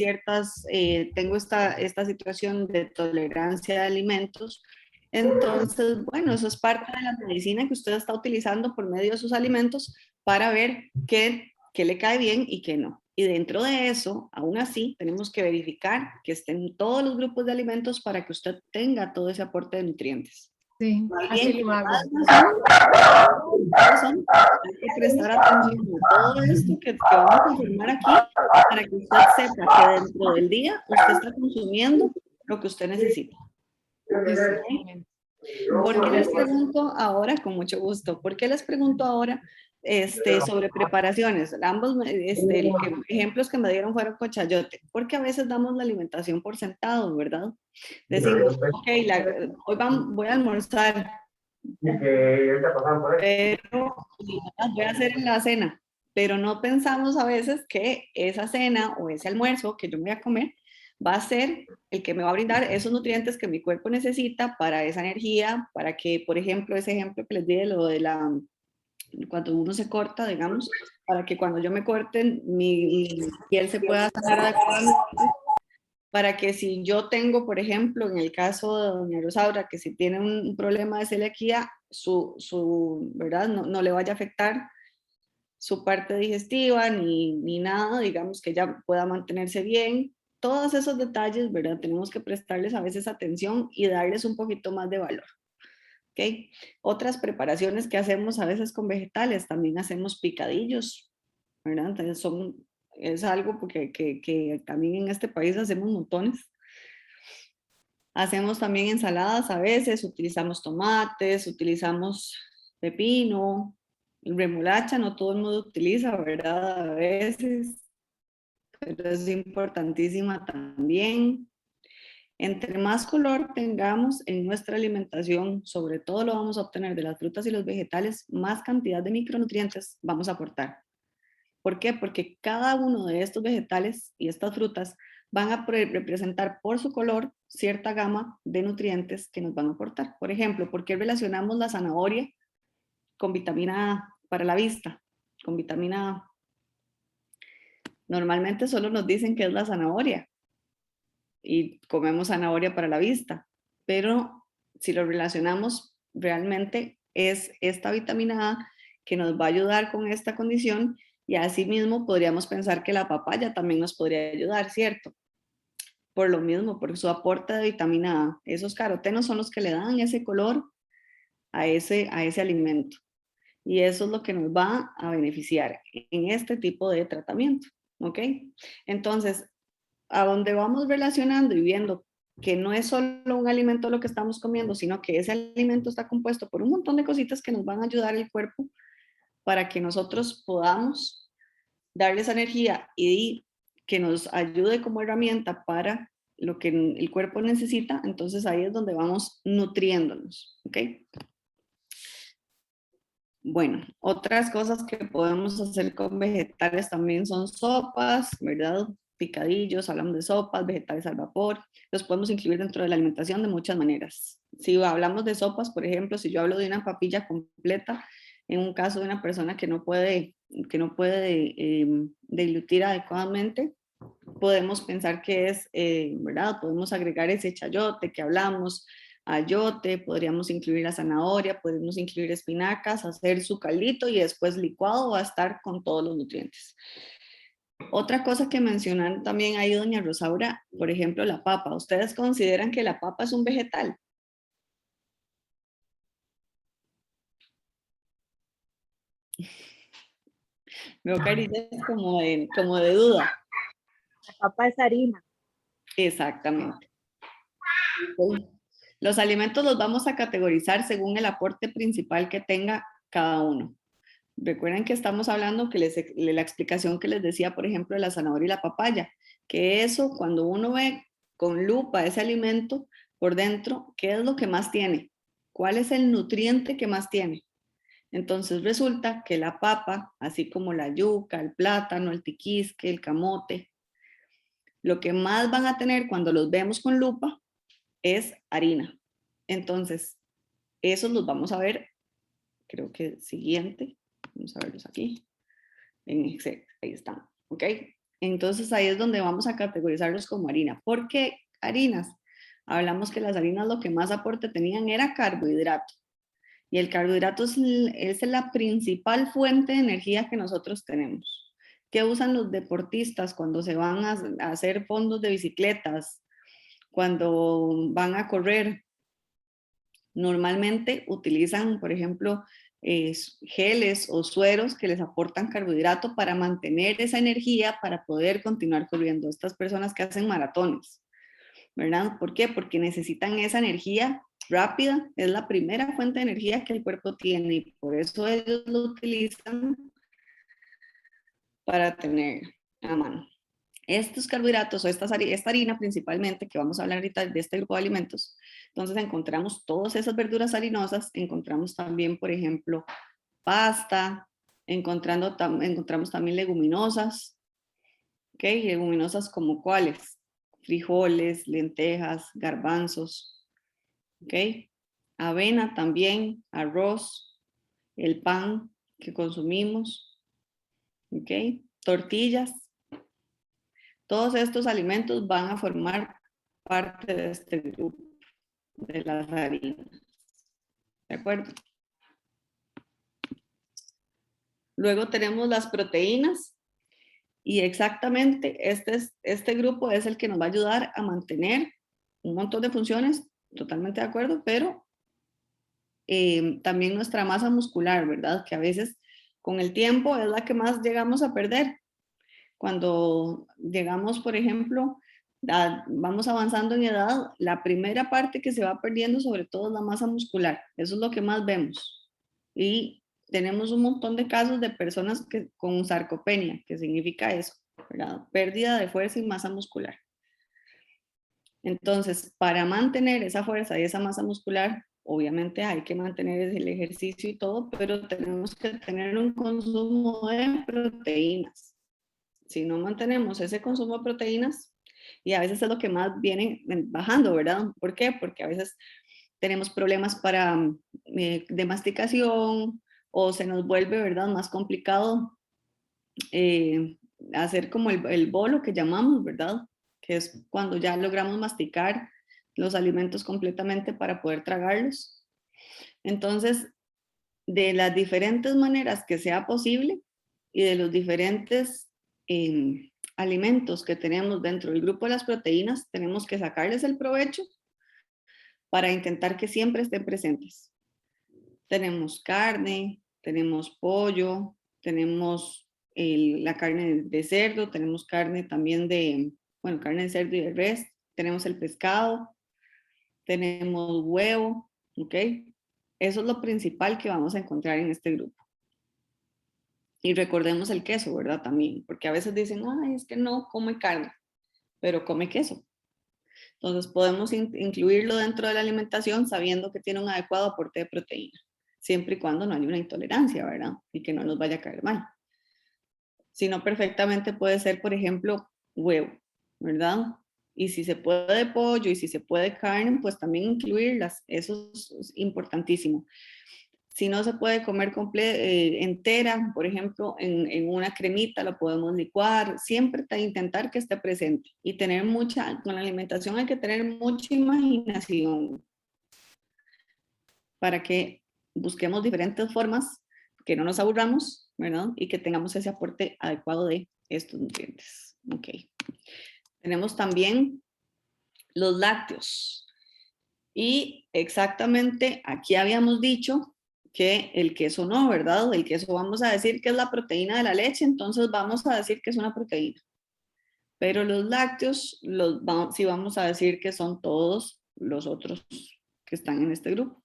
tengo esta situación de tolerancia de alimentos, entonces, bueno, eso es parte de la medicina que usted está utilizando por medio de sus alimentos para ver qué le cae bien y qué no. Y dentro de eso, aún así, tenemos que verificar que estén todos los grupos de alimentos para que usted tenga todo ese aporte de nutrientes. Sí, así lo hago. Hay que prestar atención a todo esto que vamos a informar aquí para que usted sepa que dentro del día usted está consumiendo lo que usted necesita. ¿Por qué les pregunto ahora? Con mucho gusto. ¿Por qué les pregunto ahora sobre preparaciones? Ambos ejemplos que me dieron fueron con chayote, porque a veces damos la alimentación por sentado, ¿verdad? Decimos, ok, hoy voy a almorzar, pero voy a hacer en la cena, pero no pensamos a veces que esa cena o ese almuerzo que yo me voy a comer va a ser el que me va a brindar esos nutrientes que mi cuerpo necesita para esa energía, para que, por ejemplo, ese ejemplo que les di de lo de cuando uno se corta, digamos, para que cuando yo me corte mi piel se pueda sanar adecuadamente, para que si yo tengo, por ejemplo, en el caso de doña Rosaura, que si tiene un problema de celiaquía, ¿verdad? No le vaya a afectar su parte digestiva ni nada, digamos que ella pueda mantenerse bien. Todos esos detalles, ¿verdad? Tenemos que prestarles a veces atención y darles un poquito más de valor. ¿Ok? Otras preparaciones que hacemos a veces con vegetales, también hacemos picadillos, ¿verdad? Entonces es algo que también en este país hacemos montones. Hacemos también ensaladas a veces, utilizamos tomates, utilizamos pepino, remolacha, no todo el mundo utiliza, ¿verdad? A veces, pero es importantísima también. Entre más color tengamos en nuestra alimentación, sobre todo lo vamos a obtener de las frutas y los vegetales, más cantidad de micronutrientes vamos a aportar. ¿Por qué? Porque cada uno de estos vegetales y estas frutas van a representar por su color cierta gama de nutrientes que nos van a aportar. Por ejemplo, ¿por qué relacionamos la zanahoria con vitamina A para la vista? Con vitamina A. Normalmente solo nos dicen que es la zanahoria y comemos zanahoria para la vista, pero si lo relacionamos realmente es esta vitamina A que nos va a ayudar con esta condición y asimismo podríamos pensar que la papaya también nos podría ayudar, ¿cierto? Por lo mismo, por su aporte de vitamina A. Esos carotenos son los que le dan ese color a ese alimento y eso es lo que nos va a beneficiar en este tipo de tratamiento, ¿ok? Entonces, a donde vamos relacionando y viendo que no es solo un alimento lo que estamos comiendo, sino que ese alimento está compuesto por un montón de cositas que nos van a ayudar el cuerpo para que nosotros podamos darle esa energía y que nos ayude como herramienta para lo que el cuerpo necesita. Entonces ahí es donde vamos nutriéndonos, ¿ok? Bueno, otras cosas que podemos hacer con vegetales también son sopas, ¿verdad? Picadillos, hablamos de sopas, vegetales al vapor, los podemos incluir dentro de la alimentación de muchas maneras. Si hablamos de sopas, por ejemplo, si yo hablo de una papilla completa, en un caso de una persona que no puede deglutir adecuadamente, podemos pensar que es, ¿verdad? Podemos agregar ese chayote que hablamos, ayote, podríamos incluir la zanahoria, podemos incluir espinacas, hacer su caldito y después licuado va a estar con todos los nutrientes. Otra cosa que mencionaron también ahí, doña Rosaura, por ejemplo, la papa. ¿Ustedes consideran que la papa es un vegetal? Veo carillas como de duda. La papa es harina. Exactamente. Los alimentos los vamos a categorizar según el aporte principal que tenga cada uno. Recuerden que estamos hablando que la explicación que les decía, por ejemplo, de la zanahoria y la papaya, que eso cuando uno ve con lupa ese alimento por dentro, ¿qué es lo que más tiene? ¿Cuál es el nutriente que más tiene? Entonces resulta que la papa, así como la yuca, el plátano, el tiquisque, el camote, lo que más van a tener cuando los vemos con lupa es harina. Entonces, esos los vamos a ver, creo que siguiente. Vamos a verlos aquí. En Excel, ahí están, ¿ok? Entonces ahí es donde vamos a categorizarlos como harina. ¿Por qué harinas? Hablamos que las harinas lo que más aporte tenían era carbohidrato. Y el carbohidrato es la principal fuente de energía que nosotros tenemos. ¿Qué usan los deportistas cuando se van a hacer fondos de bicicletas? Cuando van a correr, normalmente utilizan, por ejemplo, geles o sueros que les aportan carbohidrato para mantener esa energía para poder continuar corriendo. Estas personas que hacen maratones, ¿verdad? ¿Por qué? Porque necesitan esa energía rápida, es la primera fuente de energía que el cuerpo tiene y por eso ellos lo utilizan para tener a mano. Estos carbohidratos o esta harina principalmente, que vamos a hablar ahorita de este grupo de alimentos, entonces encontramos todas esas verduras harinosas, encontramos también, por ejemplo, pasta, encontramos también leguminosas, ¿ok? Leguminosas como cuáles, frijoles, lentejas, garbanzos, ¿ok? Avena también, arroz, el pan que consumimos, ¿ok? Tortillas. Todos estos alimentos van a formar parte de este grupo de las harinas. ¿De acuerdo? Luego tenemos las proteínas y exactamente este grupo es el que nos va a ayudar a mantener un montón de funciones, totalmente de acuerdo, pero también nuestra masa muscular, ¿verdad? Que a veces con el tiempo es la que más llegamos a perder. Cuando llegamos, por ejemplo, vamos avanzando en edad, la primera parte que se va perdiendo sobre todo es la masa muscular. Eso es lo que más vemos. Y tenemos un montón de casos de personas con sarcopenia, que significa eso, ¿verdad? Pérdida de fuerza y masa muscular. Entonces, para mantener esa fuerza y esa masa muscular, obviamente hay que mantener el ejercicio y todo, pero tenemos que tener un consumo de proteínas. Si no mantenemos ese consumo de proteínas, y a veces es lo que más viene bajando, ¿verdad? ¿Por qué? Porque a veces tenemos problemas de masticación o se nos vuelve, ¿verdad? Más complicado hacer como el bolo que llamamos, ¿verdad? Que es cuando ya logramos masticar los alimentos completamente para poder tragarlos. Entonces, de las diferentes maneras que sea posible y de los diferentes alimentos que tenemos dentro del grupo de las proteínas, tenemos que sacarles el provecho para intentar que siempre estén presentes. Tenemos carne, tenemos pollo, tenemos la carne de cerdo, tenemos carne también carne de cerdo y de res, tenemos el pescado, tenemos huevo, ¿ok? Eso es lo principal que vamos a encontrar en este grupo. Y recordemos el queso, ¿verdad? También, porque a veces dicen, ay, es que no come carne, pero come queso. Entonces podemos incluirlo dentro de la alimentación sabiendo que tiene un adecuado aporte de proteína, siempre y cuando no haya una intolerancia, ¿verdad? Y que no nos vaya a caer mal. Si no, perfectamente puede ser, por ejemplo, huevo, ¿verdad? Y si se puede pollo y si se puede carne, pues también incluirlas. Eso es importantísimo. Si no se puede comer entera, por ejemplo, en una cremita la podemos licuar. Siempre intentar que esté presente y tener con la alimentación hay que tener mucha imaginación para que busquemos diferentes formas, que no nos aburramos, ¿verdad? Y que tengamos ese aporte adecuado de estos nutrientes. Ok. Tenemos también los lácteos. Y exactamente aquí habíamos dicho que el queso no, ¿verdad? El queso vamos a decir que es la proteína de la leche, entonces vamos a decir que es una proteína. Pero los lácteos sí vamos a decir que son todos los otros que están en este grupo,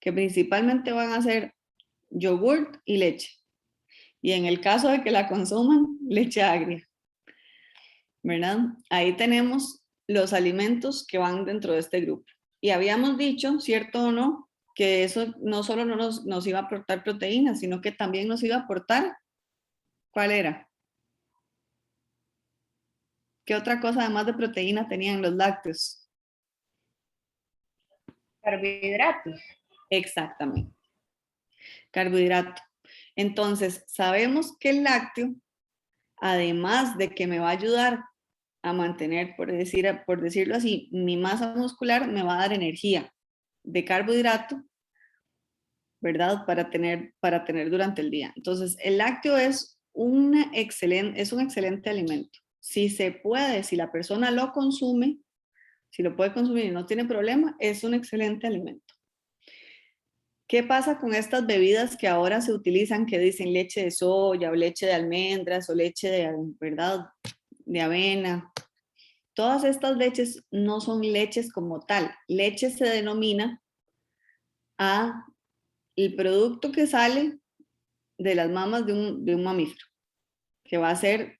que principalmente van a ser yogurt y leche. Y en el caso de que la consuman, leche agria, ¿verdad? Ahí tenemos los alimentos que van dentro de este grupo. Y habíamos dicho, ¿cierto o no?, que eso no solo nos iba a aportar proteínas, sino que también nos iba a aportar, ¿cuál era? ¿Qué otra cosa además de proteína tenían los lácteos? Carbohidratos. Exactamente. Carbohidrato. Entonces, sabemos que el lácteo, además de que me va a ayudar a mantener, por decirlo así, mi masa muscular, me va a dar energía de carbohidrato, ¿verdad? Para tener durante el día. Entonces, el lácteo es un excelente alimento. Si se puede, si la persona lo consume, si lo puede consumir y no tiene problema, es un excelente alimento. ¿Qué pasa con estas bebidas que ahora se utilizan, que dicen leche de soya o leche de almendras o leche ¿verdad?, de avena? Todas estas leches no son leches como tal. Leche se denomina a el producto que sale de las mamas de un mamífero, que va a ser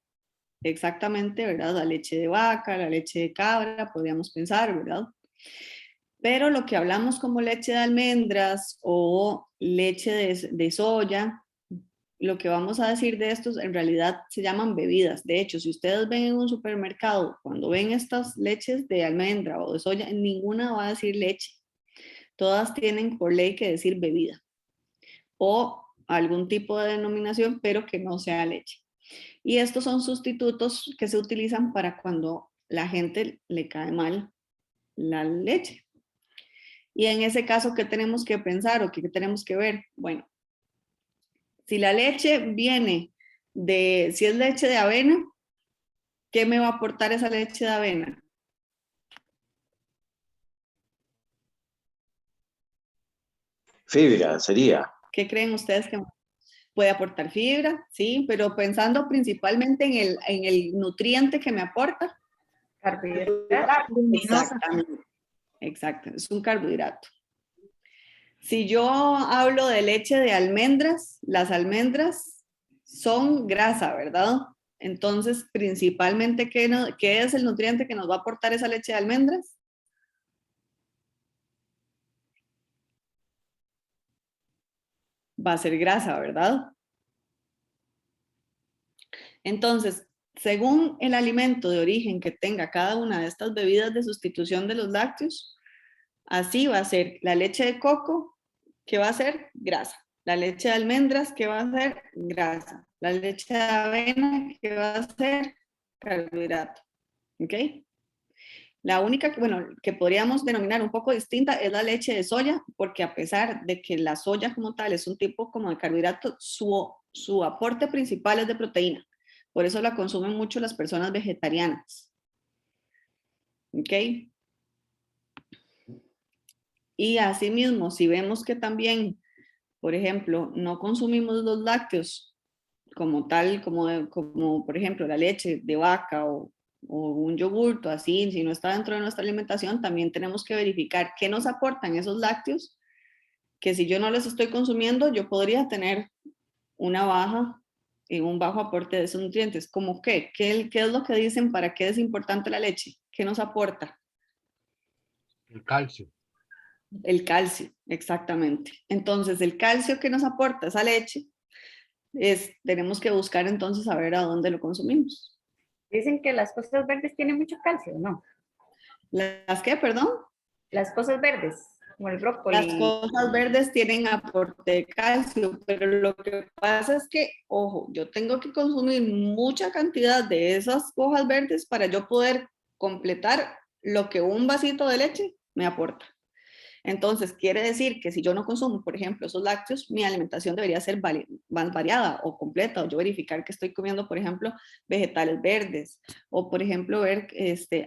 exactamente, ¿verdad?, la leche de vaca, la leche de cabra, podríamos pensar, ¿verdad? Pero lo que hablamos como leche de almendras o leche de soya, lo que vamos a decir de estos en realidad se llaman bebidas. De hecho, si ustedes ven en un supermercado, cuando ven estas leches de almendra o de soya, ninguna va a decir leche. Todas tienen por ley que decir bebida o algún tipo de denominación, pero que no sea leche. Y estos son sustitutos que se utilizan para cuando la gente le cae mal la leche. Y en ese caso, ¿qué tenemos que pensar o qué tenemos que ver? Bueno, si la leche viene si es leche de avena, ¿qué me va a aportar esa leche de avena? Fibra sería. ¿Qué creen ustedes que puede aportar? Fibra, sí, pero pensando principalmente en el nutriente que me aporta. Carbohidrato. Exactamente. Exacto, es un carbohidrato. Si yo hablo de leche de almendras, las almendras son grasa, ¿verdad? Entonces, principalmente, ¿qué es el nutriente que nos va a aportar esa leche de almendras? Va a ser grasa, ¿verdad? Entonces, según el alimento de origen que tenga cada una de estas bebidas de sustitución de los lácteos, así va a ser la leche de coco, que va a ser grasa. La leche de almendras, que va a ser grasa. La leche de avena, que va a ser carbohidrato. ¿Ok? La única que podríamos denominar un poco distinta es la leche de soya, porque a pesar de que la soya como tal es un tipo como de carbohidrato, su aporte principal es de proteína. Por eso la consumen mucho las personas vegetarianas. ¿Ok? Y asimismo, si vemos que también, por ejemplo, no consumimos los lácteos como tal, como por ejemplo la leche de vaca o un yogur o así, si no está dentro de nuestra alimentación, también tenemos que verificar qué nos aportan esos lácteos, que si yo no les estoy consumiendo, yo podría tener una baja y un bajo aporte de esos nutrientes. ¿Cómo qué? ¿Qué es lo que dicen para qué es importante la leche? ¿Qué nos aporta? El calcio. El calcio, exactamente. Entonces, el calcio que nos aporta esa leche, tenemos que buscar entonces saber a dónde lo consumimos. Dicen que las cosas verdes tienen mucho calcio, ¿no? ¿Las qué, perdón? Las cosas verdes, como el brócoli. Las cosas verdes tienen aporte de calcio, pero lo que pasa es que, ojo, yo tengo que consumir mucha cantidad de esas hojas verdes para yo poder completar lo que un vasito de leche me aporta. Entonces, quiere decir que si yo no consumo, por ejemplo, esos lácteos, mi alimentación debería ser más variada o completa, o yo verificar que estoy comiendo, por ejemplo, vegetales verdes, o por ejemplo, ver,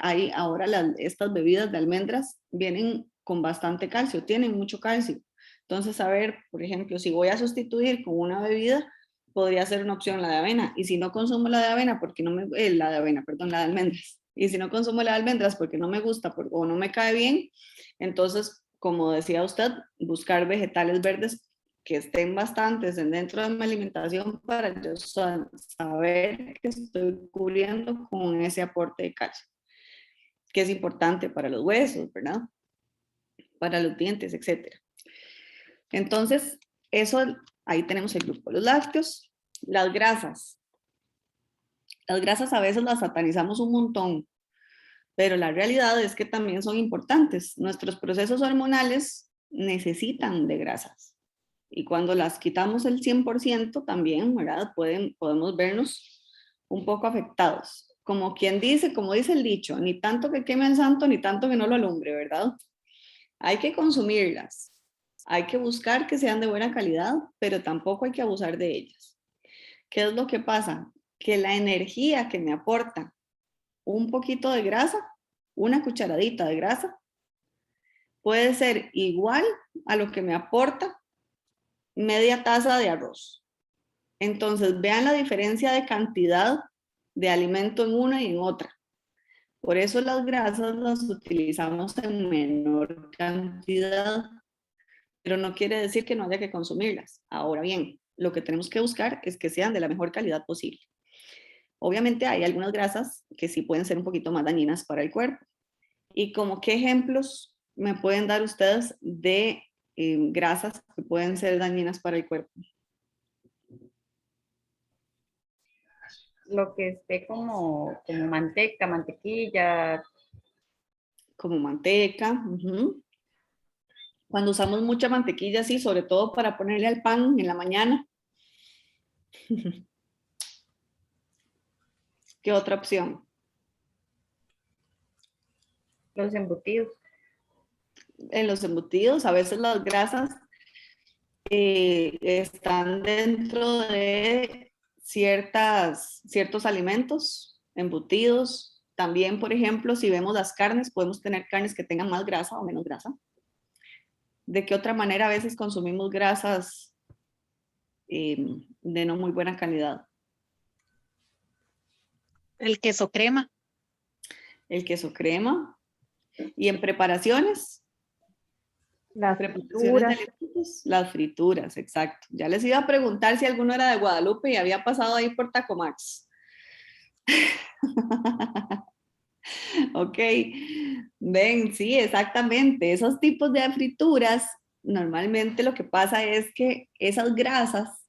hay ahora estas bebidas de almendras vienen con bastante calcio, tienen mucho calcio. Entonces, saber, por ejemplo, si voy a sustituir con una bebida, podría ser una opción la de avena, y si no consumo la de avena, porque no me, la de avena, perdón, la de almendras, y si no consumo la de almendras porque no me gusta o no me cae bien, entonces, como decía usted, buscar vegetales verdes que estén bastantes dentro de mi alimentación para yo saber que estoy cubriendo con ese aporte de calcio, que es importante para los huesos, ¿verdad? Para los dientes, etc. Entonces, eso, ahí tenemos el grupo. Los lácteos, las grasas. Las grasas a veces las satanizamos un montón, pero la realidad es que también son importantes. Nuestros procesos hormonales necesitan de grasas. Y cuando las quitamos el 100% también, ¿verdad? Podemos vernos un poco afectados. Como quien dice, como dice el dicho, ni tanto que queme el santo, ni tanto que no lo alumbre, ¿verdad? Hay que consumirlas. Hay que buscar que sean de buena calidad, pero tampoco hay que abusar de ellas. ¿Qué es lo que pasa? Que la energía que me aporta un poquito de grasa, una cucharadita de grasa, puede ser igual a lo que me aporta media taza de arroz. Entonces, vean la diferencia de cantidad de alimento en una y en otra. Por eso las grasas las utilizamos en menor cantidad, pero no quiere decir que no haya que consumirlas. Ahora bien, lo que tenemos que buscar es que sean de la mejor calidad posible. Obviamente hay algunas grasas que sí pueden ser un poquito más dañinas para el cuerpo. ¿Y como qué ejemplos me pueden dar ustedes de grasas que pueden ser dañinas para el cuerpo? Lo que esté como manteca, mantequilla. Como manteca. Cuando usamos mucha mantequilla, sí, sobre todo para ponerle al pan en la mañana. ¿Qué otra opción? Los embutidos. En los embutidos, a veces las grasas están dentro de ciertos alimentos, embutidos. También, por ejemplo, si vemos las carnes, podemos tener carnes que tengan más grasa o menos grasa. ¿De qué otra manera a veces consumimos grasas de no muy buena calidad? El queso crema. El queso crema. ¿Y en preparaciones? Las Preparaciones de alimentos, las frituras, exacto. Ya les iba a preguntar si alguno era de Guadalupe y había pasado ahí por Taco Max. Ok, ven, sí, exactamente. Esos tipos de frituras, normalmente lo que pasa es que esas grasas,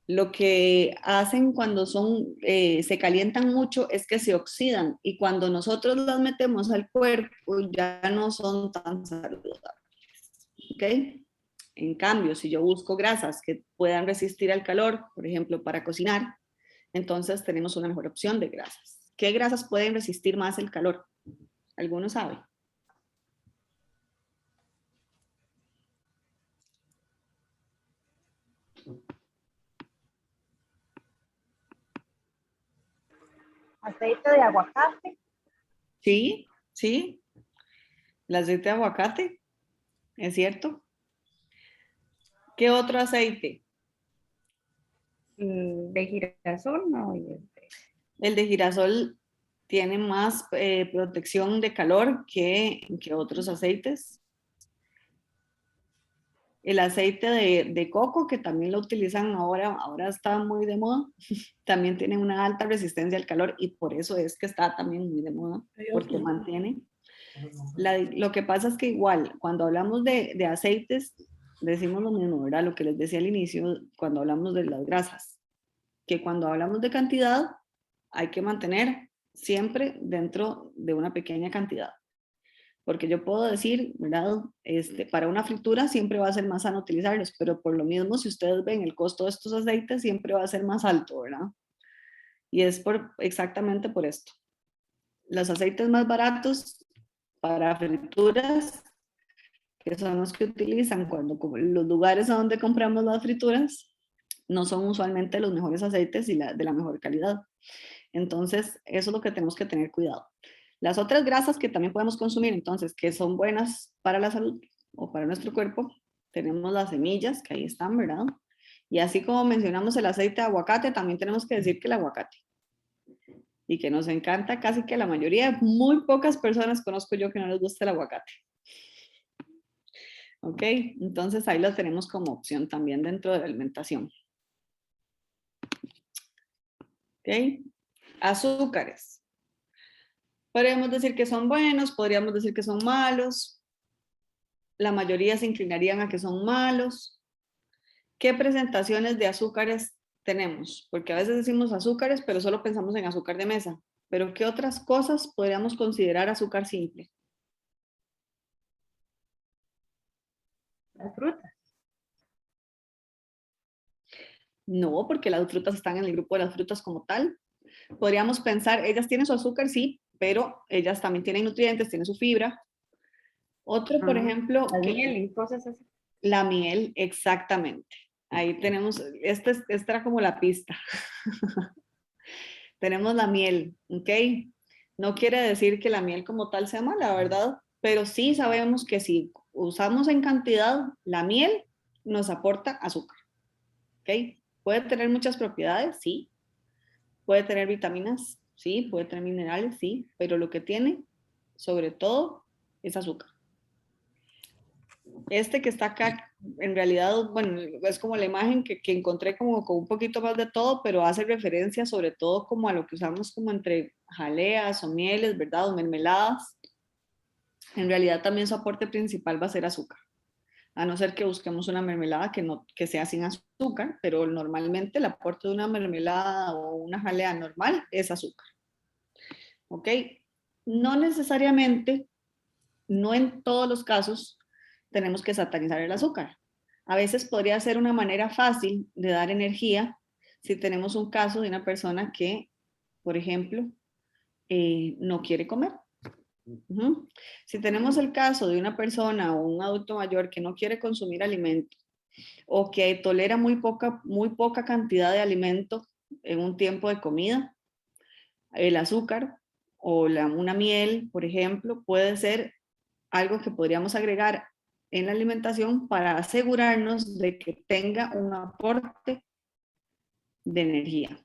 lo que hacen cuando se calientan mucho es que se oxidan y cuando nosotros las metemos al cuerpo ya no son tan saludables. ¿Ok? En cambio, si yo busco grasas que puedan resistir al calor, por ejemplo, para cocinar, entonces tenemos una mejor opción de grasas. ¿Qué grasas pueden resistir más el calor? ¿Alguno sabe? Aceite de aguacate. Sí, sí. El aceite de aguacate, es cierto. ¿Qué otro aceite? De girasol, no. El de girasol tiene más protección de calor que otros aceites. El aceite de coco, que también lo utilizan ahora está muy de moda, también tiene una alta resistencia al calor y por eso es que está también muy de moda, porque mantiene. Lo que pasa es que igual, cuando hablamos de aceites, decimos lo mismo, ¿verdad? Lo que les decía al inicio, cuando hablamos de las grasas, que cuando hablamos de cantidad, hay que mantener siempre dentro de una pequeña cantidad. Porque yo puedo decir, ¿verdad? Para una fritura siempre va a ser más sano utilizarlos, pero por lo mismo, si ustedes ven el costo de estos aceites, siempre va a ser más alto, ¿verdad? Y es exactamente por esto. Los aceites más baratos para frituras, que son los que utilizan cuando los lugares a donde compramos las frituras, no son usualmente los mejores aceites y de la mejor calidad. Entonces, eso es lo que tenemos que tener cuidado. Las otras grasas que también podemos consumir, entonces, que son buenas para la salud o para nuestro cuerpo, tenemos las semillas, que ahí están, ¿verdad? Y así como mencionamos el aceite de aguacate, también tenemos que decir que el aguacate. Y que nos encanta casi que la mayoría, muy pocas personas conozco yo que no les gusta el aguacate. Ok, entonces ahí lo tenemos como opción también dentro de la alimentación. Ok, azúcares. Podríamos decir que son buenos, podríamos decir que son malos. La mayoría se inclinarían a que son malos. ¿Qué presentaciones de azúcares tenemos? Porque a veces decimos azúcares, pero solo pensamos en azúcar de mesa. Pero ¿qué otras cosas podríamos considerar azúcar simple? Las frutas. No, porque las frutas están en el grupo de las frutas como tal. Podríamos pensar, ellas tienen su azúcar, sí, pero ellas también tienen nutrientes, tienen su fibra. Otro, por ejemplo, la miel y cosas así. La miel, exactamente. Ahí tenemos, esta era como la pista. Tenemos la miel, ¿ok? No quiere decir que la miel como tal sea mala, ¿verdad? Pero sí sabemos que si usamos en cantidad, la miel nos aporta azúcar, ¿ok? Puede tener muchas propiedades, sí. Puede tener vitaminas, sí. Puede tener minerales, sí. Pero lo que tiene, sobre todo, es azúcar. Este que está acá, en realidad, bueno, es como la imagen que encontré como con un poquito más de todo, pero hace referencia sobre todo como a lo que usamos como entre jaleas o mieles, ¿verdad? O mermeladas. En realidad también su aporte principal va a ser azúcar. A no ser que busquemos una mermelada que sea sin azúcar, pero normalmente el aporte de una mermelada o una jalea normal es azúcar. ¿Ok? No necesariamente, no en todos los casos, tenemos que satanizar el azúcar. A veces podría ser una manera fácil de dar energía si tenemos un caso de una persona que, por ejemplo, no quiere comer. Si tenemos el caso de una persona o un adulto mayor que no quiere consumir alimento o que tolera muy poca cantidad de alimento en un tiempo de comida, el azúcar o una miel, por ejemplo, puede ser algo que podríamos agregar en la alimentación para asegurarnos de que tenga un aporte de energía.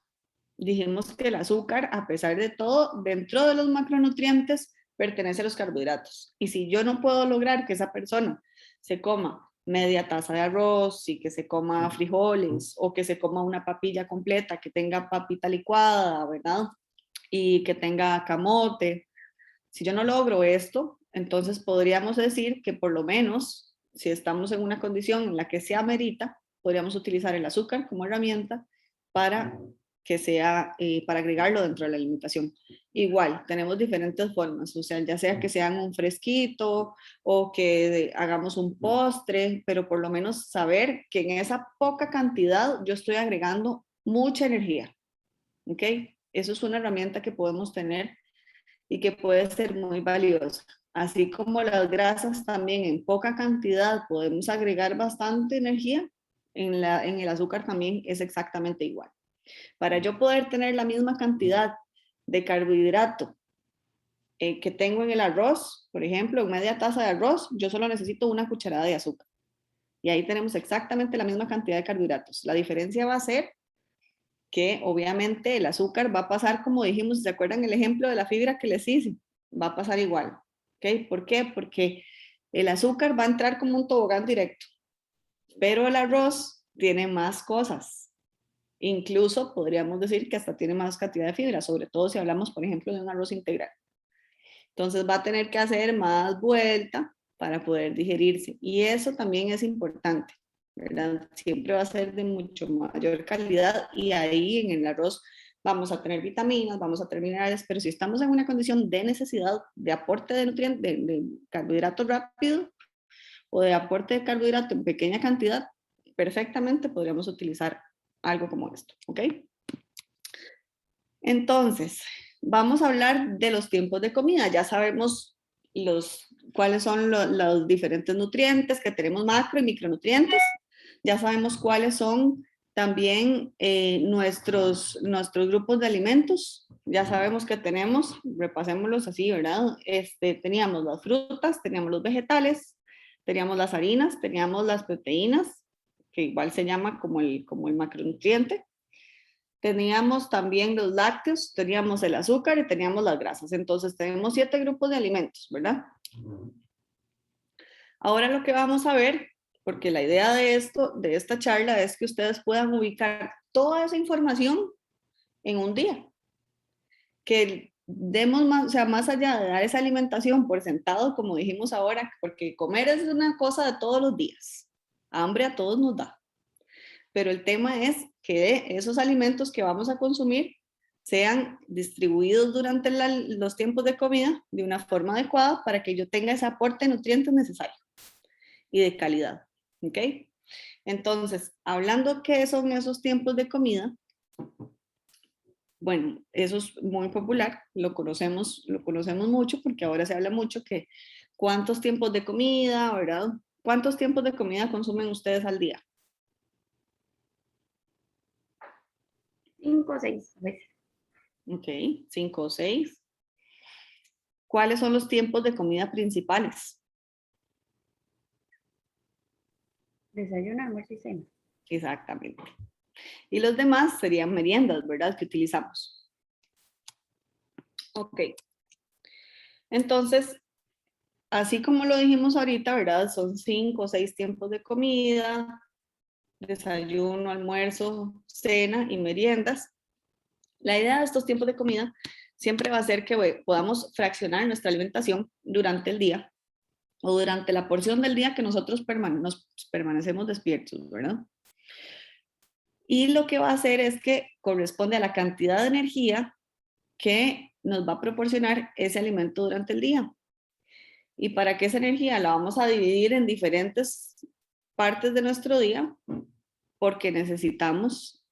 Dijimos que el azúcar, a pesar de todo, dentro de los macronutrientes, pertenece a los carbohidratos. Y si yo no puedo lograr que esa persona se coma media taza de arroz y que se coma frijoles o que se coma una papilla completa, que tenga papita licuada, ¿verdad? Y que tenga camote. Si yo no logro esto, entonces podríamos decir que por lo menos, si estamos en una condición en la que se amerita, podríamos utilizar el azúcar como herramienta para que sea, para agregarlo dentro de la alimentación. Igual, tenemos diferentes formas, o sea, ya sea que sean un fresquito o que hagamos un postre, pero por lo menos saber que en esa poca cantidad yo estoy agregando mucha energía, ¿ok? Eso es una herramienta que podemos tener y que puede ser muy valiosa. Así como las grasas también en poca cantidad podemos agregar bastante energía, en el azúcar también es exactamente igual. Para yo poder tener la misma cantidad de carbohidrato que tengo en el arroz, por ejemplo, en media taza de arroz, yo solo necesito una cucharada de azúcar. Y ahí tenemos exactamente la misma cantidad de carbohidratos. La diferencia va a ser que obviamente el azúcar va a pasar, como dijimos, ¿se acuerdan el ejemplo de la fibra que les hice? Va a pasar igual. ¿Ok? ¿Por qué? Porque el azúcar va a entrar como un tobogán directo. pero el arroz tiene más cosas. Incluso podríamos decir que hasta tiene más cantidad de fibra, sobre todo si hablamos, por ejemplo, de un arroz integral. Entonces va a tener que hacer más vuelta para poder digerirse. Y eso también es importante, ¿verdad? Siempre va a ser de mucho mayor calidad y ahí en el arroz vamos a tener vitaminas, vamos a tener minerales, pero si estamos en una condición de necesidad de aporte de nutrientes, de carbohidrato rápido o de aporte de carbohidrato en pequeña cantidad, perfectamente podríamos utilizar algo como esto, ¿ok? Entonces, vamos a hablar de los tiempos de comida. Ya sabemos cuáles son los diferentes nutrientes, que tenemos macro y micronutrientes. Ya sabemos cuáles son también nuestros grupos de alimentos. Ya sabemos que tenemos, repasémoslos así, ¿verdad? Teníamos las frutas, teníamos los vegetales, teníamos las harinas, teníamos las proteínas, que igual se llama como el macronutriente. Teníamos también los lácteos, teníamos el azúcar y teníamos las grasas. Entonces tenemos 7 grupos de alimentos, ¿verdad? Ahora lo que vamos a ver, porque la idea de esta charla es que ustedes puedan ubicar toda esa información en un día. Que demos más, o sea, más allá de dar esa alimentación por sentado, como dijimos ahora, porque comer es una cosa de todos los días. Hambre a todos nos da. Pero el tema es que esos alimentos que vamos a consumir sean distribuidos durante los tiempos de comida de una forma adecuada para que yo tenga ese aporte de nutrientes necesario y de calidad. ¿Ok? Entonces, hablando qué son esos tiempos de comida, bueno, eso es muy popular, lo conocemos mucho porque ahora se habla mucho que cuántos tiempos de comida, ¿verdad? ¿Cuántos tiempos de comida consumen ustedes al día? 5 o 6 veces. Ok, 5 o 6. ¿Cuáles son los tiempos de comida principales? Desayuno, almuerzo y cena. Exactamente. Y los demás serían meriendas, ¿verdad? Que utilizamos. Ok. Entonces, así como lo dijimos ahorita, ¿verdad? Son 5 o 6 tiempos de comida, desayuno, almuerzo, cena y meriendas. La idea de estos tiempos de comida siempre va a ser que podamos fraccionar nuestra alimentación durante el día o durante la porción del día que nosotros permanecemos despiertos, ¿verdad? Y lo que va a hacer es que corresponde a la cantidad de energía que nos va a proporcionar ese alimento durante el día. Y para que esa energía la vamos a dividir en diferentes partes de nuestro día, porque necesitamos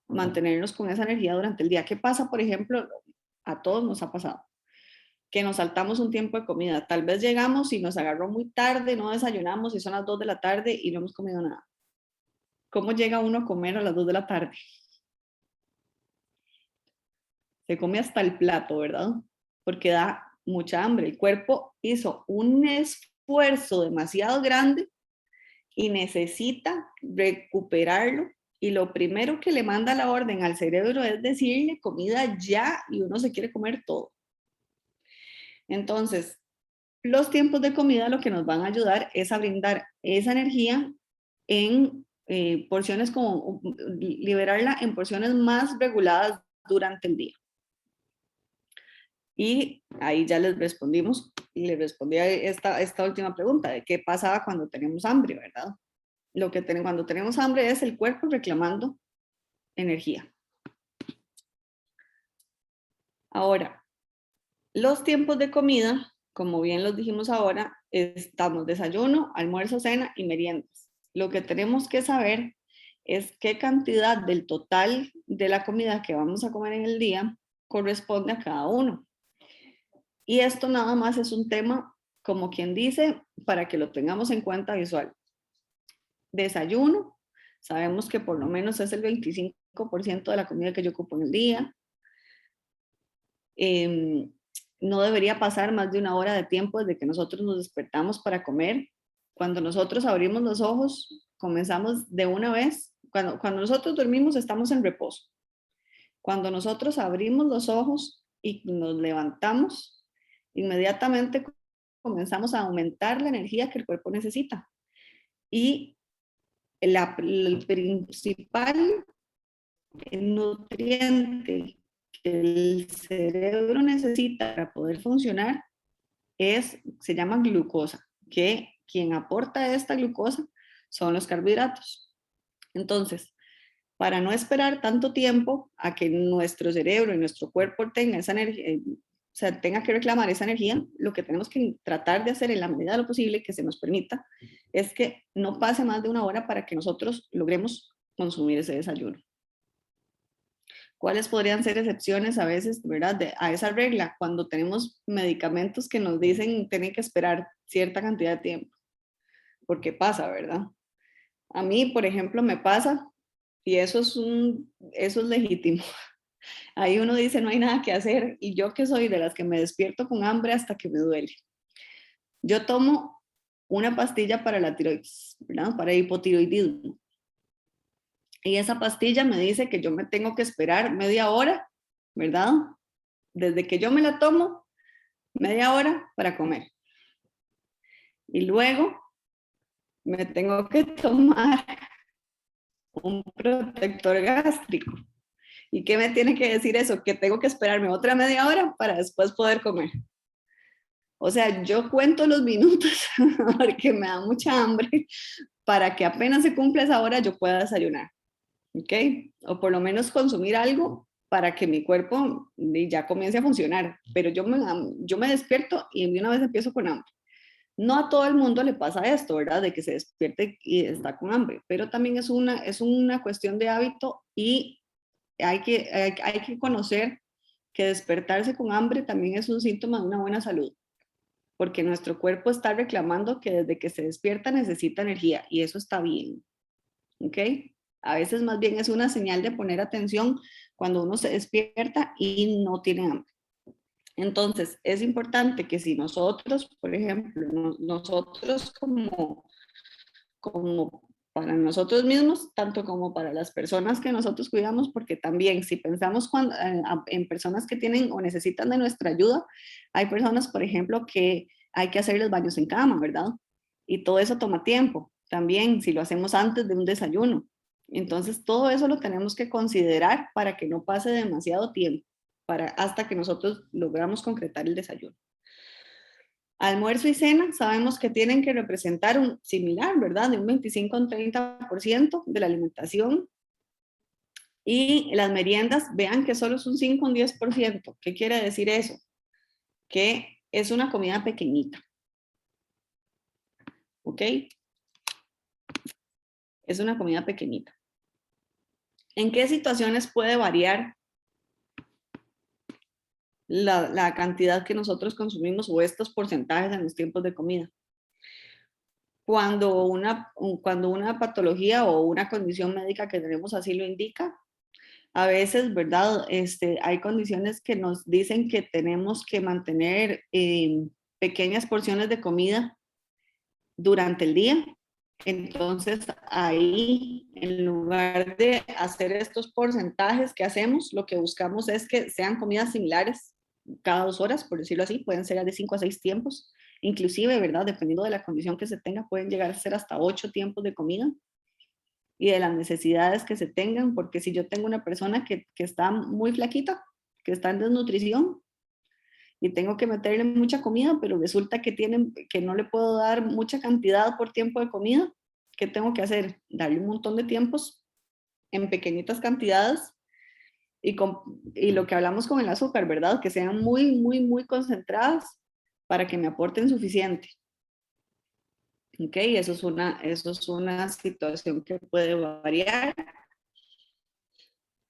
mantenernos con esa energía durante el día. ¿Qué pasa, por ejemplo? A todos nos ha pasado que nos saltamos un tiempo de comida. Tal vez llegamos y nos agarró muy tarde, no desayunamos y son las 2 de la tarde y no hemos comido nada. ¿Cómo llega uno a comer a las 2 de la tarde? Se come hasta el plato, ¿verdad? Porque da mucha hambre. El cuerpo hizo un esfuerzo demasiado grande y necesita recuperarlo. Y lo primero que le manda la orden al cerebro es decirle comida ya y uno se quiere comer todo. Entonces, los tiempos de comida lo que nos van a ayudar es a brindar esa energía en porciones como liberarla en porciones más reguladas durante el día. Y ahí ya les respondimos, y les respondí a esta última pregunta de qué pasaba cuando tenemos hambre, ¿verdad? Cuando tenemos hambre es el cuerpo reclamando energía. Ahora, los tiempos de comida, como bien los dijimos ahora, estamos desayuno, almuerzo, cena y meriendas. Lo que tenemos que saber es qué cantidad del total de la comida que vamos a comer en el día corresponde a cada uno. Y esto nada más es un tema, como quien dice, para que lo tengamos en cuenta visual. Desayuno, sabemos que por lo menos es el 25% de la comida que yo ocupo en el día. No debería pasar más de 1 hora de tiempo desde que nosotros nos despertamos para comer. Cuando nosotros abrimos los ojos, comenzamos de una vez. Cuando nosotros dormimos, estamos en reposo. Cuando nosotros abrimos los ojos y nos levantamos, inmediatamente comenzamos a aumentar la energía que el cuerpo necesita. Y el principal nutriente que el cerebro necesita para poder funcionar se llama glucosa, que quien aporta esta glucosa son los carbohidratos. Entonces, para no esperar tanto tiempo a que nuestro cerebro y nuestro cuerpo tenga esa energía, o sea, tenga que reclamar esa energía, lo que tenemos que tratar de hacer en la medida de lo posible que se nos permita es que no pase más de 1 hora para que nosotros logremos consumir ese desayuno. ¿Cuáles podrían ser excepciones a veces, verdad, a esa regla? Cuando tenemos medicamentos que nos dicen tienen que esperar cierta cantidad de tiempo. Porque pasa, ¿verdad? A mí, por ejemplo, me pasa, y eso es legítimo. Ahí uno dice no hay nada que hacer, y yo que soy de las que me despierto con hambre hasta que me duele. Yo tomo una pastilla para la tiroides, ¿verdad? Para hipotiroidismo. Y esa pastilla me dice que yo me tengo que esperar media hora, ¿verdad? Desde que yo me la tomo, media hora para comer. Y luego me tengo que tomar un protector gástrico. ¿Y qué me tiene que decir eso? Que tengo que esperarme otra media hora para después poder comer. O sea, yo cuento los minutos porque me da mucha hambre para que apenas se cumpla esa hora yo pueda desayunar. ¿Ok? O por lo menos consumir algo para que mi cuerpo ya comience a funcionar. Pero yo me despierto y de una vez empiezo con hambre. No a todo el mundo le pasa esto, ¿verdad? De que se despierte y está con hambre, pero también es una cuestión de hábito y hay que conocer que despertarse con hambre también es un síntoma de una buena salud, porque nuestro cuerpo está reclamando que desde que se despierta necesita energía y eso está bien, ¿ok? A veces más bien es una señal de poner atención cuando uno se despierta y no tiene hambre. Entonces, es importante que si nosotros, por ejemplo, nosotros como para nosotros mismos, tanto como para las personas que nosotros cuidamos, porque también si pensamos en personas que tienen o necesitan de nuestra ayuda, hay personas, por ejemplo, que hay que hacerles baños en cama, ¿verdad? Y todo eso toma tiempo, también si lo hacemos antes de un desayuno. Entonces, todo eso lo tenemos que considerar para que no pase demasiado tiempo, hasta que nosotros logramos concretar el desayuno. Almuerzo y cena sabemos que tienen que representar un similar, ¿verdad? De un 25 a un 30% de la alimentación. Y las meriendas, vean que solo es un 5 a un 10%. ¿Qué quiere decir eso? Que es una comida pequeñita. ¿Ok? Es una comida pequeñita. ¿En qué situaciones puede variar la cantidad que nosotros consumimos o estos porcentajes en los tiempos de comida? Cuando una patología o una condición médica que tenemos así lo indica, a veces, ¿verdad? Hay condiciones que nos dicen que tenemos que mantener pequeñas porciones de comida durante el día. Entonces, ahí, en lugar de hacer estos porcentajes que hacemos, lo que buscamos es que sean comidas similares cada 2 horas, por decirlo así, pueden ser de 5 a 6 tiempos, inclusive, ¿verdad? Dependiendo de la condición que se tenga, pueden llegar a ser hasta 8 tiempos de comida y de las necesidades que se tengan, porque si yo tengo una persona que está muy flaquita, que está en desnutrición, y tengo que meterle mucha comida, pero resulta que no le puedo dar mucha cantidad por tiempo de comida, ¿qué tengo que hacer? Darle un montón de tiempos en pequeñitas cantidades y lo que hablamos con el azúcar, ¿verdad? Que sean muy, muy, muy concentradas para que me aporten suficiente. ¿Ok? Eso es una situación que puede variar.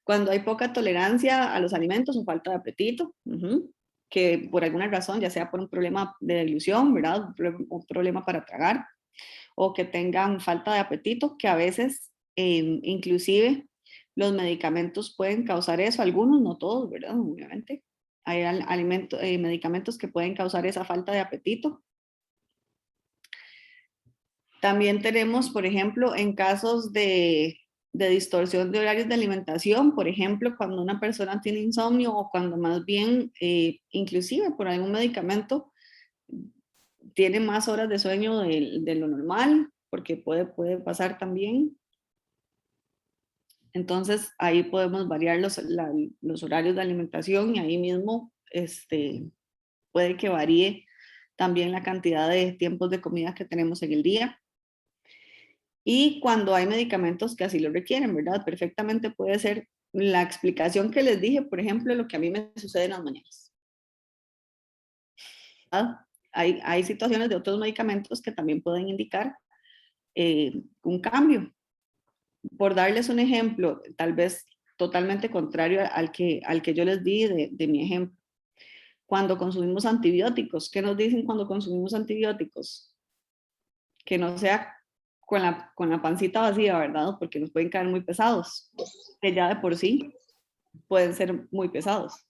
Cuando hay poca tolerancia a los alimentos o falta de apetito, que por alguna razón, ya sea por un problema de deglución, ¿verdad? Un problema para tragar, o que tengan falta de apetito, que a veces inclusive los medicamentos pueden causar eso, algunos, no todos, ¿verdad? Obviamente. Hay medicamentos que pueden causar esa falta de apetito. También tenemos, por ejemplo, en casos de distorsión de horarios de alimentación, por ejemplo, cuando una persona tiene insomnio o cuando más bien, inclusive por algún medicamento, tiene más horas de sueño de lo normal, porque puede pasar también. Entonces ahí podemos variar los horarios de alimentación y ahí mismo puede que varíe también la cantidad de tiempos de comida que tenemos en el día. Y cuando hay medicamentos que así lo requieren, ¿verdad? Perfectamente puede ser la explicación que les dije, por ejemplo, lo que a mí me sucede en las mañanas. Hay situaciones de otros medicamentos que también pueden indicar un cambio. Por darles un ejemplo, tal vez totalmente contrario al que yo les di de mi ejemplo. Cuando consumimos antibióticos, ¿qué nos dicen cuando consumimos antibióticos? Que no sea con la pancita vacía, ¿verdad? Porque nos pueden caer muy pesados, que ya de por sí pueden ser muy pesados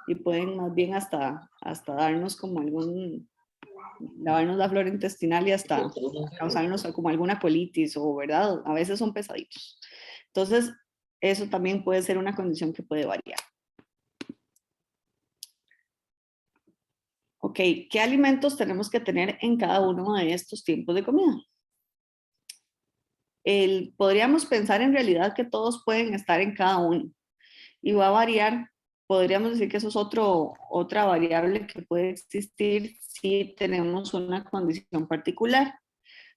y pueden más bien hasta darnos como lavarnos la flora intestinal y hasta causarnos como alguna colitis o, ¿verdad? A veces son pesaditos. Entonces, eso también puede ser una condición que puede variar. Ok, ¿qué alimentos tenemos que tener en cada uno de estos tiempos de comida? Podríamos pensar en realidad que todos pueden estar en cada uno y va a variar. Podríamos decir que eso es otra variable que puede existir si tenemos una condición particular.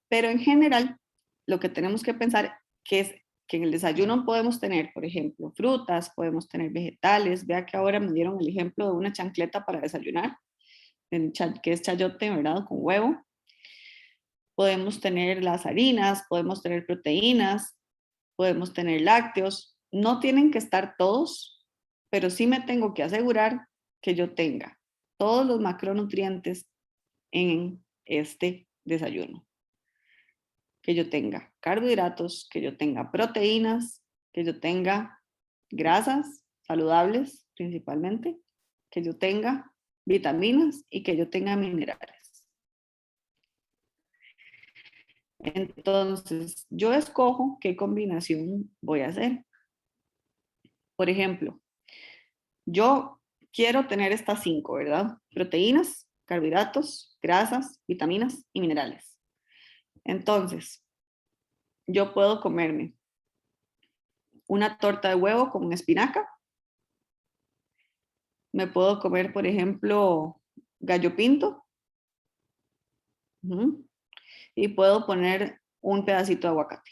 Pero en general, lo que tenemos que pensar es que en el desayuno podemos tener, por ejemplo, frutas, podemos tener vegetales. Vea que ahora me dieron el ejemplo de una chancleta para desayunar, que es chayote, ¿verdad? Con huevo. Podemos tener las harinas, podemos tener proteínas, podemos tener lácteos. No tienen que estar todos, pero sí me tengo que asegurar que yo tenga todos los macronutrientes en este desayuno. Que yo tenga carbohidratos, que yo tenga proteínas, que yo tenga grasas saludables principalmente, que yo tenga vitaminas y que yo tenga minerales. Entonces, yo escojo qué combinación voy a hacer. Por ejemplo, yo quiero tener estas 5, ¿verdad? Proteínas, carbohidratos, grasas, vitaminas y minerales. Entonces, yo puedo comerme una torta de huevo con espinaca. Me puedo comer, por ejemplo, gallo pinto. Y puedo poner un pedacito de aguacate.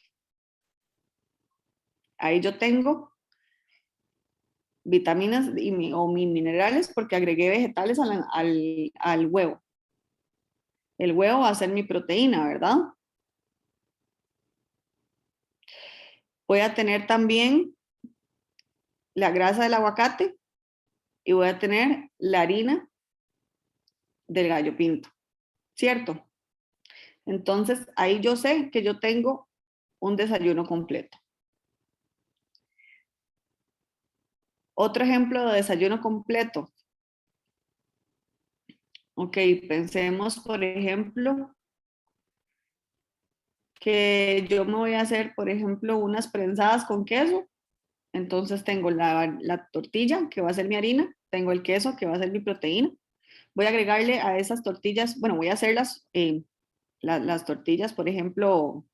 Ahí yo tengo vitaminas o minerales porque agregué vegetales al huevo. El huevo va a ser mi proteína, ¿verdad? Voy a tener también la grasa del aguacate y voy a tener la harina del gallo pinto, ¿cierto? Entonces, ahí yo sé que yo tengo un desayuno completo. Otro ejemplo de desayuno completo. Ok, pensemos, por ejemplo, que yo me voy a hacer, por ejemplo, unas prensadas con queso. Entonces tengo la tortilla, que va a ser mi harina, tengo el queso, que va a ser mi proteína. Voy a agregarle a esas tortillas, bueno, voy a hacerlas, las tortillas, por ejemplo,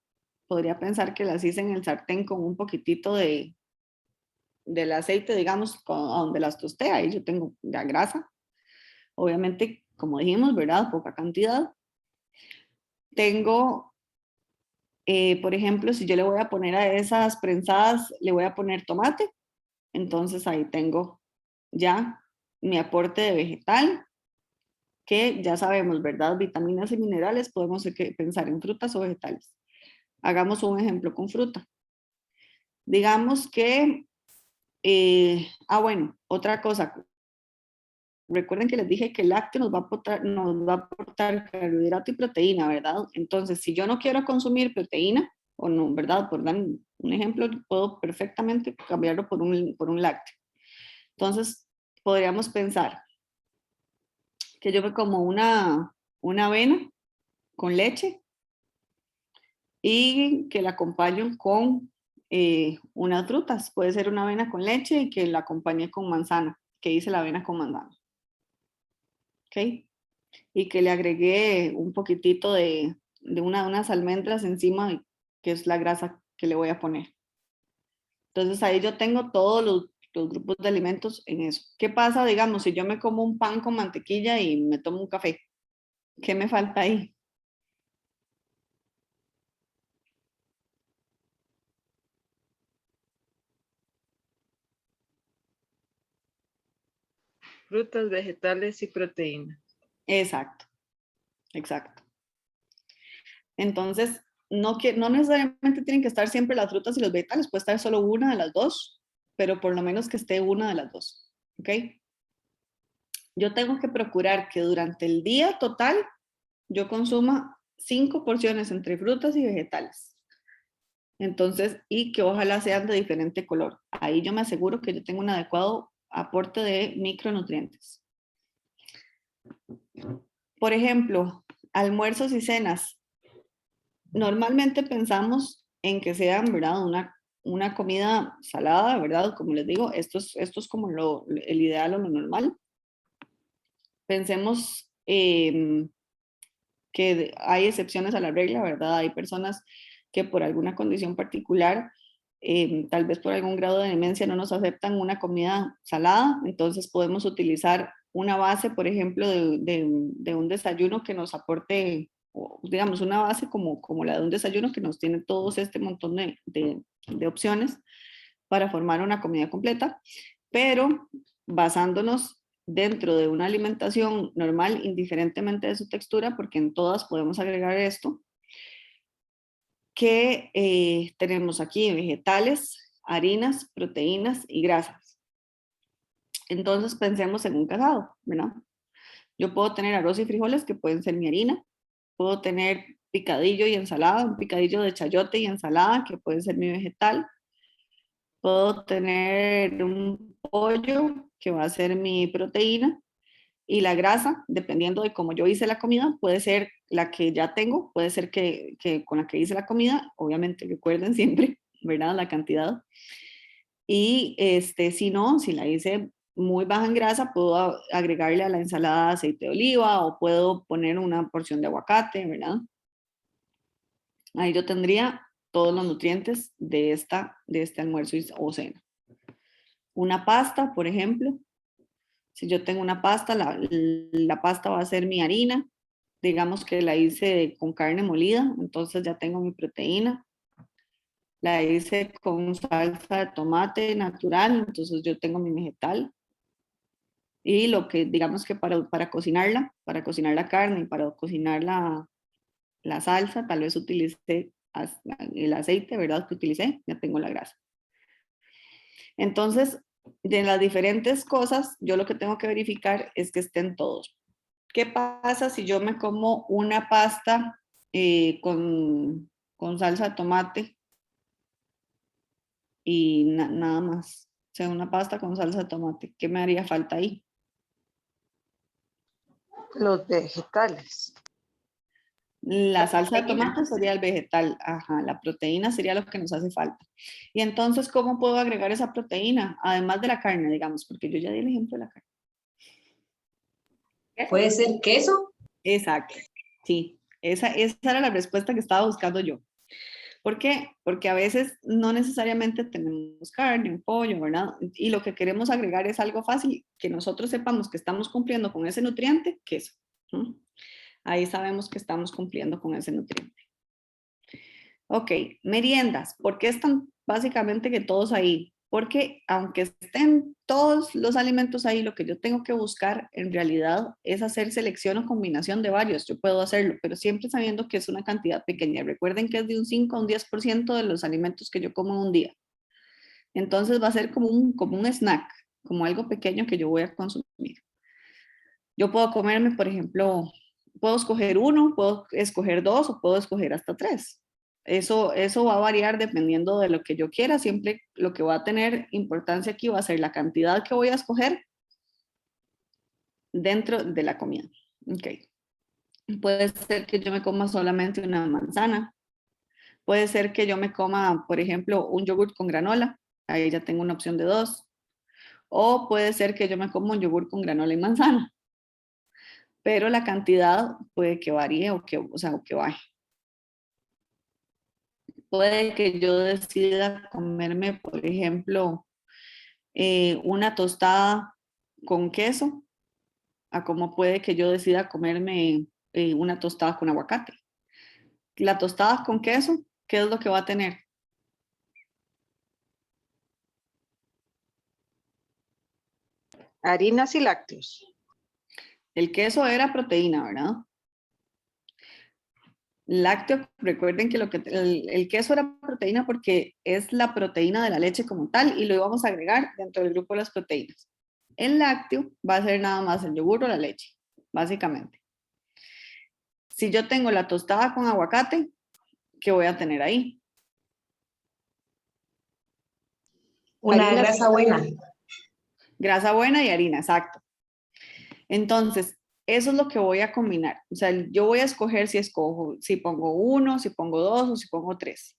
podría pensar que las hice en el sartén con un poquitito del aceite, digamos, donde las tosté. Ahí yo tengo la grasa. Obviamente, como dijimos, ¿verdad? Poca cantidad. Tengo, por ejemplo, si yo le voy a poner a esas prensadas, le voy a poner tomate. Entonces ahí tengo ya mi aporte de vegetal, que ya sabemos, ¿verdad? Vitaminas y minerales, podemos pensar en frutas o vegetales. Hagamos un ejemplo con fruta. Digamos que, bueno, otra cosa. Recuerden que les dije que el lácteo nos va a aportar carbohidrato y proteína, ¿verdad? Entonces, si yo no quiero consumir proteína, o no, ¿verdad? Por dar un ejemplo, puedo perfectamente cambiarlo por un lácteo. Entonces, podríamos pensar que yo me como una avena con leche y que la acompaño con unas frutas. Puede ser una avena con leche y que la acompañe con manzana, que hice la avena con manzana. ¿Ok? Y que le agregué un poquitito de unas almendras encima, que es la grasa que le voy a poner. Entonces ahí yo tengo todos los grupos de alimentos en eso. ¿Qué pasa, digamos, si yo me como un pan con mantequilla y me tomo un café? ¿Qué me falta ahí? Frutas, vegetales y proteínas. Exacto, exacto. Entonces, no necesariamente tienen que estar siempre las frutas y los vegetales, puede estar solo una de las dos, pero por lo menos que esté una de las dos, ¿ok? Yo tengo que procurar que durante el día total yo consuma 5 porciones entre frutas y vegetales. Entonces, y que ojalá sean de diferente color. Ahí yo me aseguro que yo tengo un adecuado aporte de micronutrientes. Por ejemplo, almuerzos y cenas. Normalmente pensamos en que sean, ¿verdad? Una comida salada, ¿verdad? Como les digo, esto es como el ideal o lo normal. Pensemos que hay excepciones a la regla, ¿verdad? Hay personas que por alguna condición particular, tal vez por algún grado de demencia, no nos aceptan una comida salada, entonces podemos utilizar una base, por ejemplo, de un desayuno que nos aporte, digamos, una base como la de un desayuno que nos tiene todos este montón de opciones para formar una comida completa, pero basándonos dentro de una alimentación normal, indiferentemente de su textura, porque en todas podemos agregar esto, que tenemos aquí vegetales, harinas, proteínas y grasas. Entonces pensemos en un casado, ¿verdad? Yo puedo tener arroz y frijoles que pueden ser mi harina, puedo tener picadillo y ensalada, un picadillo de chayote y ensalada que puede ser mi vegetal, puedo tener un pollo que va a ser mi proteína y la grasa, dependiendo de cómo yo hice la comida, puede ser la que ya tengo, puede ser que con la que hice la comida, obviamente recuerden siempre, ¿verdad? La cantidad. Y si no, si la hice muy baja en grasa, puedo agregarle a la ensalada aceite de oliva o puedo poner una porción de aguacate, ¿verdad? Ahí yo tendría todos los nutrientes de este almuerzo o cena. Una pasta, por ejemplo. Si yo tengo una pasta, la pasta va a ser mi harina. Digamos que la hice con carne molida, entonces ya tengo mi proteína. La hice con salsa de tomate natural, entonces yo tengo mi vegetal. Y lo que, digamos que para cocinar la carne y para cocinar la salsa, tal vez utilicé el aceite, ¿verdad? Que utilicé, ya tengo la grasa. Entonces, de las diferentes cosas, yo lo que tengo que verificar es que estén todos. ¿Qué pasa si yo me como una pasta con salsa de tomate y nada más? O sea, una pasta con salsa de tomate. ¿Qué me haría falta ahí? Los vegetales. La salsa de tomate sería el vegetal, ajá, la proteína sería lo que nos hace falta. Y entonces, ¿cómo puedo agregar esa proteína? Además de la carne, digamos, porque yo ya di el ejemplo de la carne. ¿Puede ser queso? Exacto, sí, esa era la respuesta que estaba buscando yo. ¿Por qué? Porque a veces no necesariamente tenemos carne, un pollo, ¿verdad? Y lo que queremos agregar es algo fácil, que nosotros sepamos que estamos cumpliendo con ese nutriente, queso. Ahí sabemos que estamos cumpliendo con ese nutriente. Ok, meriendas. ¿Por qué están básicamente que todos ahí? Porque aunque estén todos los alimentos ahí, lo que yo tengo que buscar en realidad es hacer selección o combinación de varios. Yo puedo hacerlo, pero siempre sabiendo que es una cantidad pequeña. Recuerden que es de un 5 a un 10% de los alimentos que yo como en un día. Entonces va a ser como un snack, como algo pequeño que yo voy a consumir. Yo puedo comerme, por ejemplo, puedo escoger uno, puedo escoger dos o puedo escoger hasta tres. Eso va a variar dependiendo de lo que yo quiera. Siempre lo que va a tener importancia aquí va a ser la cantidad que voy a escoger dentro de la comida. Okay. Puede ser que yo me coma solamente una manzana. Puede ser que yo me coma, por ejemplo, un yogur con granola. Ahí ya tengo una opción de 2. O puede ser que yo me coma un yogur con granola y manzana. Pero la cantidad puede que varíe o que baje. puede que yo decida comerme, por ejemplo, una tostada con queso, a como puede que yo decida comerme una tostada con aguacate. La tostada con queso, ¿qué es lo que va a tener? Harinas y lácteos. El queso era proteína, ¿verdad? Lácteo, recuerden que, el queso era proteína porque es la proteína de la leche como tal y lo íbamos a agregar dentro del grupo de las proteínas. El lácteo va a ser nada más el yogur o la leche, básicamente. Si yo tengo la tostada con aguacate, ¿qué voy a tener ahí? Una grasa buena. Grasa buena y harina, exacto. Entonces, eso es lo que voy a combinar. O sea, yo voy a escoger si pongo 1, si pongo 2 o si pongo 3.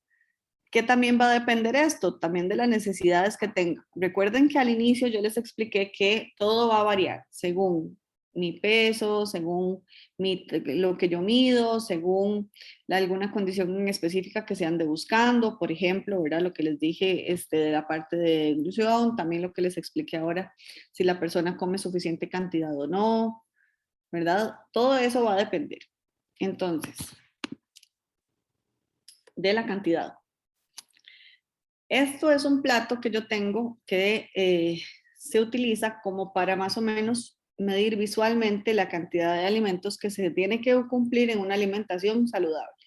¿Qué también va a depender esto? También de las necesidades que tenga. Recuerden que al inicio yo les expliqué que todo va a variar según mi peso, según lo que yo mido, según alguna condición específica que se ande buscando. Por ejemplo, ¿verdad? Lo que les dije de la parte de inclusión, también lo que les expliqué ahora, si la persona come suficiente cantidad o no, ¿verdad? Todo eso va a depender. Entonces, de la cantidad. Esto es un plato que yo tengo que se utiliza como para más o menos medir visualmente la cantidad de alimentos que se tiene que cumplir en una alimentación saludable.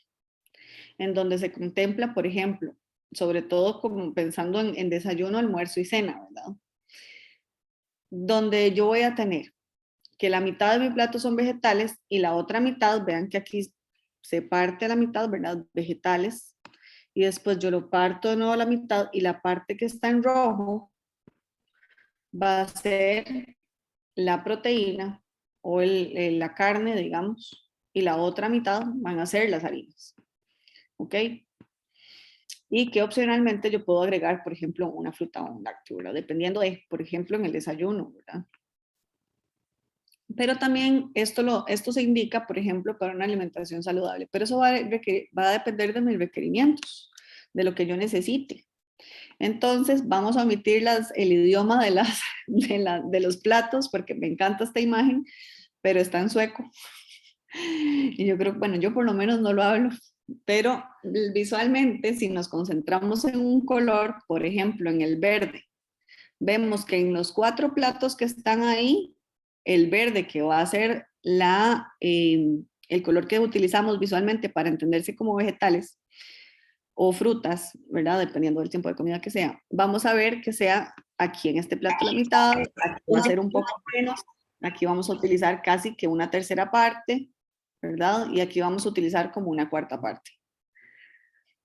En donde se contempla, por ejemplo, sobre todo como pensando en desayuno, almuerzo y cena, ¿verdad? Donde yo voy a tener que la mitad de mi plato son vegetales y la otra mitad, vean que aquí se parte a la mitad, ¿verdad? Vegetales. Y después yo lo parto de nuevo a la mitad y la parte que está en rojo va a ser la proteína o la carne, digamos, y la otra mitad van a ser las harinas. ¿Ok? Y que opcionalmente yo puedo agregar, por ejemplo, una fruta o un lácteo, ¿verdad? Dependiendo de, por ejemplo, en el desayuno, ¿verdad? Pero también esto se indica, por ejemplo, para una alimentación saludable, pero eso va a depender de mis requerimientos, de lo que yo necesite. Entonces vamos a omitir el idioma de los platos, porque me encanta esta imagen, pero está en sueco. Y yo creo, bueno, yo por lo menos no lo hablo, pero visualmente si nos concentramos en un color, por ejemplo, en el verde, vemos que en los 4 platos que están ahí, el verde que va a ser el color que utilizamos visualmente para entenderse como vegetales o frutas, ¿verdad? Dependiendo del tiempo de comida que sea. Vamos a ver que sea aquí en este plato la mitad, aquí va a ser un poco menos, aquí vamos a utilizar casi que una tercera parte, ¿verdad? Y aquí vamos a utilizar como una cuarta parte.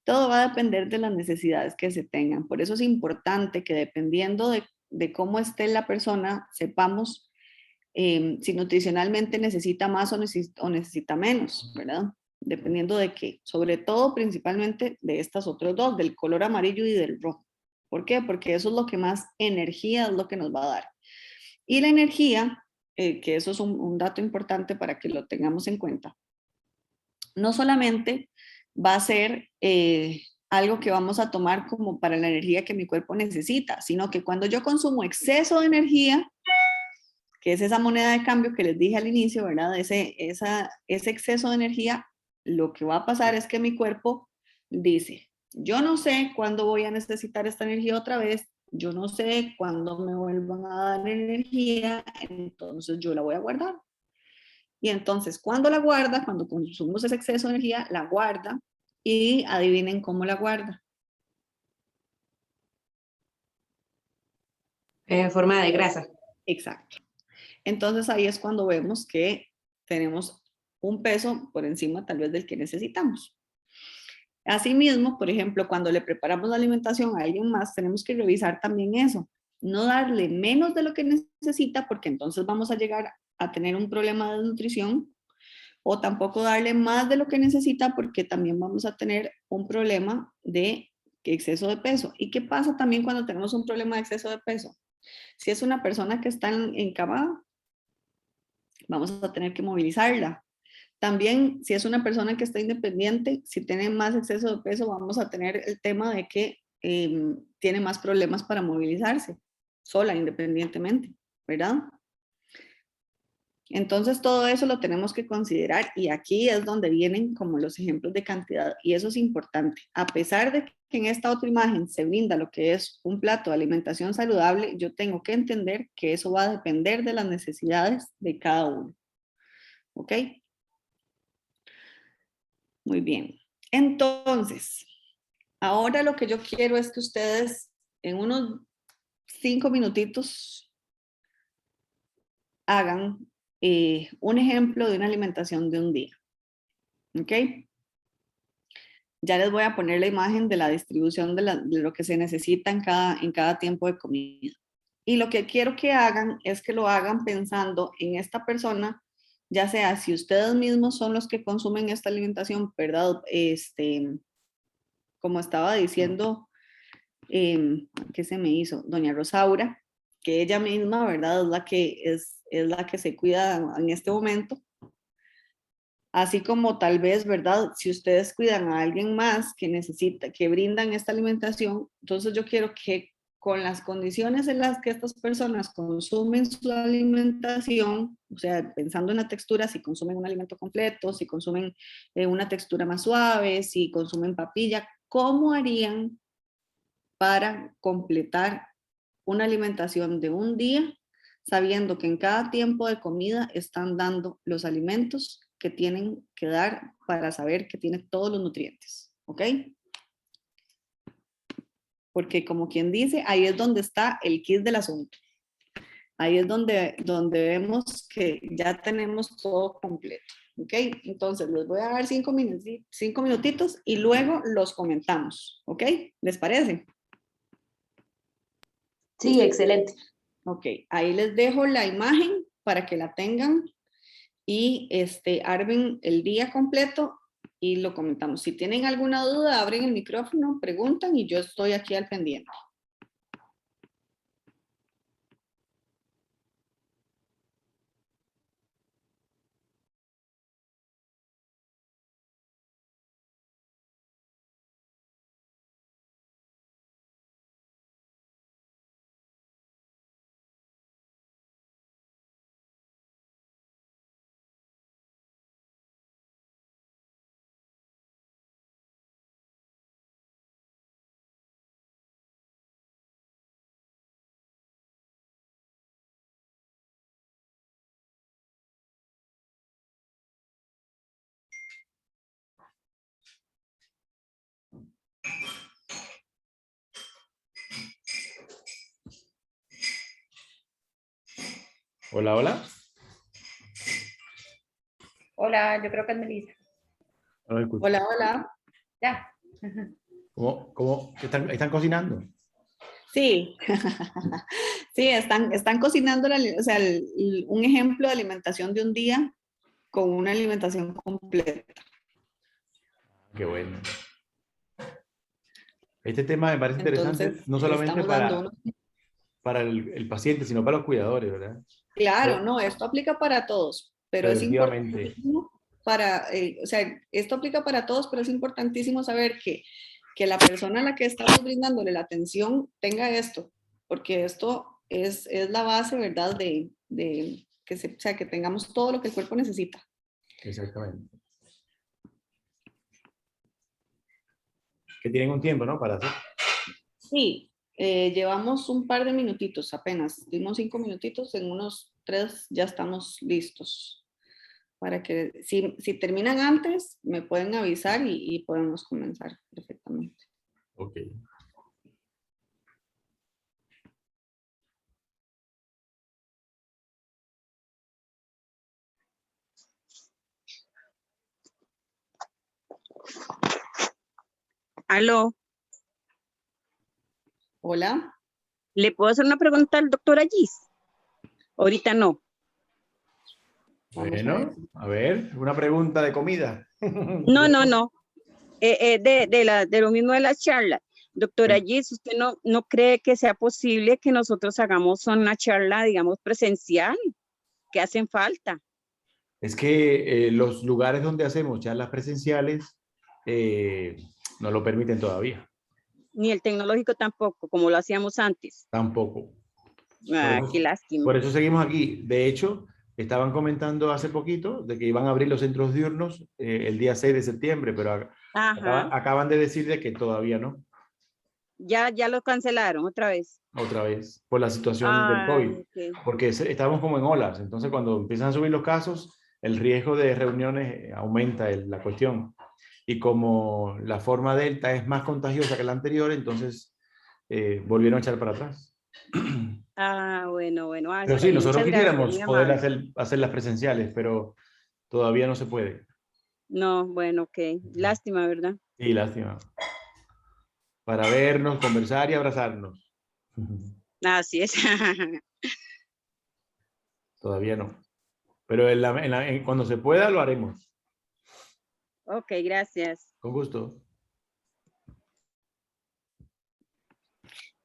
Todo va a depender de las necesidades que se tengan. Por eso es importante que dependiendo de cómo esté la persona, sepamos si nutricionalmente necesita más o necesita menos, ¿verdad? Dependiendo de qué. Sobre todo, principalmente, de estas otras dos, del color amarillo y del rojo. ¿Por qué? Porque eso es lo que más energía es lo que nos va a dar. Y la energía, que eso es un dato importante para que lo tengamos en cuenta, no solamente va a ser algo que vamos a tomar como para la energía que mi cuerpo necesita, sino que cuando yo consumo exceso de energía, que es esa moneda de cambio que les dije al inicio, ¿verdad? Ese exceso de energía, lo que va a pasar es que mi cuerpo dice, yo no sé cuándo voy a necesitar esta energía otra vez, yo no sé cuándo me vuelvan a dar energía, entonces yo la voy a guardar. Y entonces, cuando la guarda, cuando consumimos ese exceso de energía, la guarda y adivinen cómo la guarda. En forma de grasa. Exacto. Entonces ahí es cuando vemos que tenemos un peso por encima tal vez del que necesitamos. Asimismo, por ejemplo, cuando le preparamos la alimentación a alguien más, tenemos que revisar también eso. No darle menos de lo que necesita porque entonces vamos a llegar a tener un problema de desnutrición, o tampoco darle más de lo que necesita porque también vamos a tener un problema de exceso de peso. ¿Y qué pasa también cuando tenemos un problema de exceso de peso? Si es una persona que está encamada, vamos a tener que movilizarla. También, si es una persona que está independiente, si tiene más exceso de peso, vamos a tener el tema de que tiene más problemas para movilizarse, sola, independientemente, ¿verdad? Entonces, todo eso lo tenemos que considerar y aquí es donde vienen como los ejemplos de cantidad y eso es importante. A pesar de que en esta otra imagen se brinda lo que es un plato de alimentación saludable, yo tengo que entender que eso va a depender de las necesidades de cada uno. ¿Ok? Muy bien. Entonces, ahora lo que yo quiero es que ustedes en unos 5 minutitos hagan un ejemplo de una alimentación de un día. ¿Ok? Ya les voy a poner la imagen de la distribución de lo que se necesita en cada tiempo de comida. Y lo que quiero que hagan es que lo hagan pensando en esta persona, ya sea si ustedes mismos son los que consumen esta alimentación, ¿verdad? Como estaba diciendo, ¿qué se me hizo? Doña Rosaura, que ella misma, ¿verdad? Es la que se cuida en este momento. Así como tal vez, ¿verdad? Si ustedes cuidan a alguien más que necesita, que brindan esta alimentación, entonces yo quiero que con las condiciones en las que estas personas consumen su alimentación, o sea, pensando en la textura, si consumen un alimento completo, si consumen una textura más suave, si consumen papilla, ¿cómo harían para completar una alimentación de un día, sabiendo que en cada tiempo de comida están dando los alimentos que tienen que dar para saber que tiene todos los nutrientes? ¿Ok? Porque como quien dice, ahí es donde está el kit del asunto. Ahí es donde vemos que ya tenemos todo completo. ¿Ok? Entonces les voy a dar 5 minutitos y luego los comentamos. ¿Ok? ¿Les parece? Sí, excelente. Ok, ahí les dejo la imagen para que la tengan y armen el día completo y lo comentamos. Si tienen alguna duda, abren el micrófono, preguntan y yo estoy aquí al pendiente. Hola, hola. Hola, yo creo que es Melissa. No lo escucho. Hola, hola. Ya. ¿Cómo? ¿Están cocinando? Sí, sí, están cocinando un ejemplo de alimentación de un día con una alimentación completa. Qué bueno. Este tema me parece interesante, Entonces, no solamente estamos dando para el paciente, sino para los cuidadores, ¿verdad? Claro, no, esto aplica para todos, pero es Efectivamente. importantísimo esto aplica para todos, pero es importantísimo saber que la persona a la que estamos brindándole la atención tenga esto, porque esto es la base, ¿verdad? De que tengamos todo lo que el cuerpo necesita. Exactamente. Que tienen un tiempo, ¿no? Para hacer. Sí, llevamos un par de minutitos apenas, dimos 5 minutitos, en unos 3 ya estamos listos. Para que si terminan antes, me pueden avisar y podemos comenzar perfectamente. Ok. Aló. Hola. ¿Le puedo hacer una pregunta al doctor Allis? Ahorita no. Bueno, a ver, una pregunta de comida. No. De lo mismo de la charla. Doctora Allis, ¿usted no cree que sea posible que nosotros hagamos una charla, digamos, presencial? Que hacen falta. Es que los lugares donde hacemos charlas presenciales no lo permiten todavía. Ni el tecnológico tampoco, como lo hacíamos antes. Tampoco. Ah, qué lástima. Por eso seguimos aquí. De hecho, estaban comentando hace poquito de que iban a abrir los centros diurnos el día 6 de septiembre, pero acaban de decir de que todavía no. Ya lo cancelaron otra vez. Otra vez, por la situación del COVID. Okay. Porque estamos como en olas. Entonces, cuando empiezan a subir los casos, el riesgo de reuniones aumenta la cuestión. Y como la forma Delta es más contagiosa que la anterior, entonces volvieron a echar para atrás. Ah, bueno. Pero sí, nosotros muchas gracias, quisiéramos poder hacer las presenciales, pero todavía no se puede. No, bueno, ok. Lástima, ¿verdad? Sí, lástima. Para vernos, conversar y abrazarnos. Así es. Todavía no. Pero cuando se pueda lo haremos. Ok, gracias. Con gusto.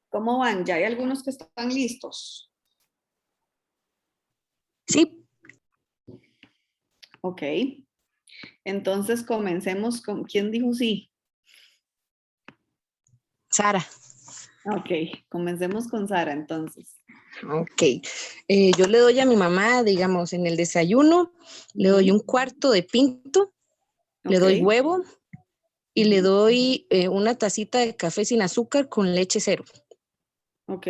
¿Cómo van? ¿Ya hay algunos que están listos? Sí. Ok. Entonces comencemos con, ¿quién dijo sí? Sara. Ok, comencemos con Sara entonces. Ok. Yo le doy a mi mamá, digamos, en el desayuno, le doy un cuarto de pinto, le doy huevo y le doy una tacita de café sin azúcar con leche cero. Ok.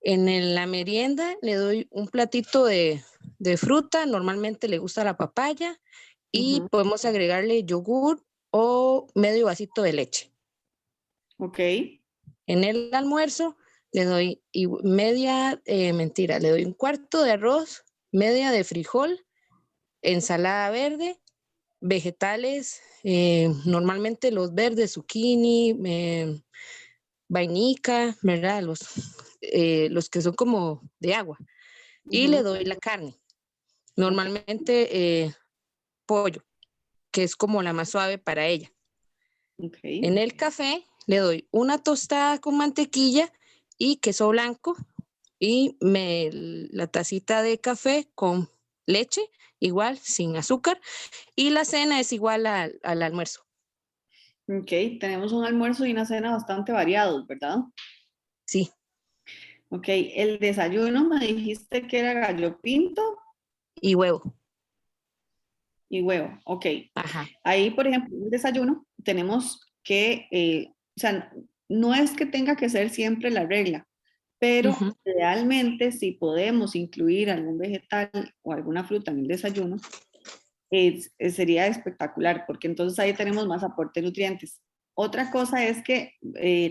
En la merienda le doy un platito de fruta, normalmente le gusta la papaya y podemos agregarle yogur o medio vasito de leche. Ok. En el almuerzo le doy le doy un cuarto de arroz, media de frijol, ensalada verde, vegetales, normalmente los verdes, zucchini, vainica, ¿verdad? Los que son como de agua. Y le doy la carne, normalmente pollo, que es como la más suave para ella. Okay. En el café le doy una tostada con mantequilla y queso blanco y la tacita de café con leche, igual, sin azúcar, y la cena es igual al almuerzo. Ok, tenemos un almuerzo y una cena bastante variados, ¿verdad? Sí. Ok, el desayuno me dijiste que era gallo pinto. Y huevo. Y huevo, ok. Ajá. Ahí, por ejemplo, el desayuno tenemos que, o sea, no es que tenga que ser siempre la regla, pero realmente si podemos incluir algún vegetal o alguna fruta en el desayuno, sería espectacular, porque entonces ahí tenemos más aporte de nutrientes. Otra cosa es que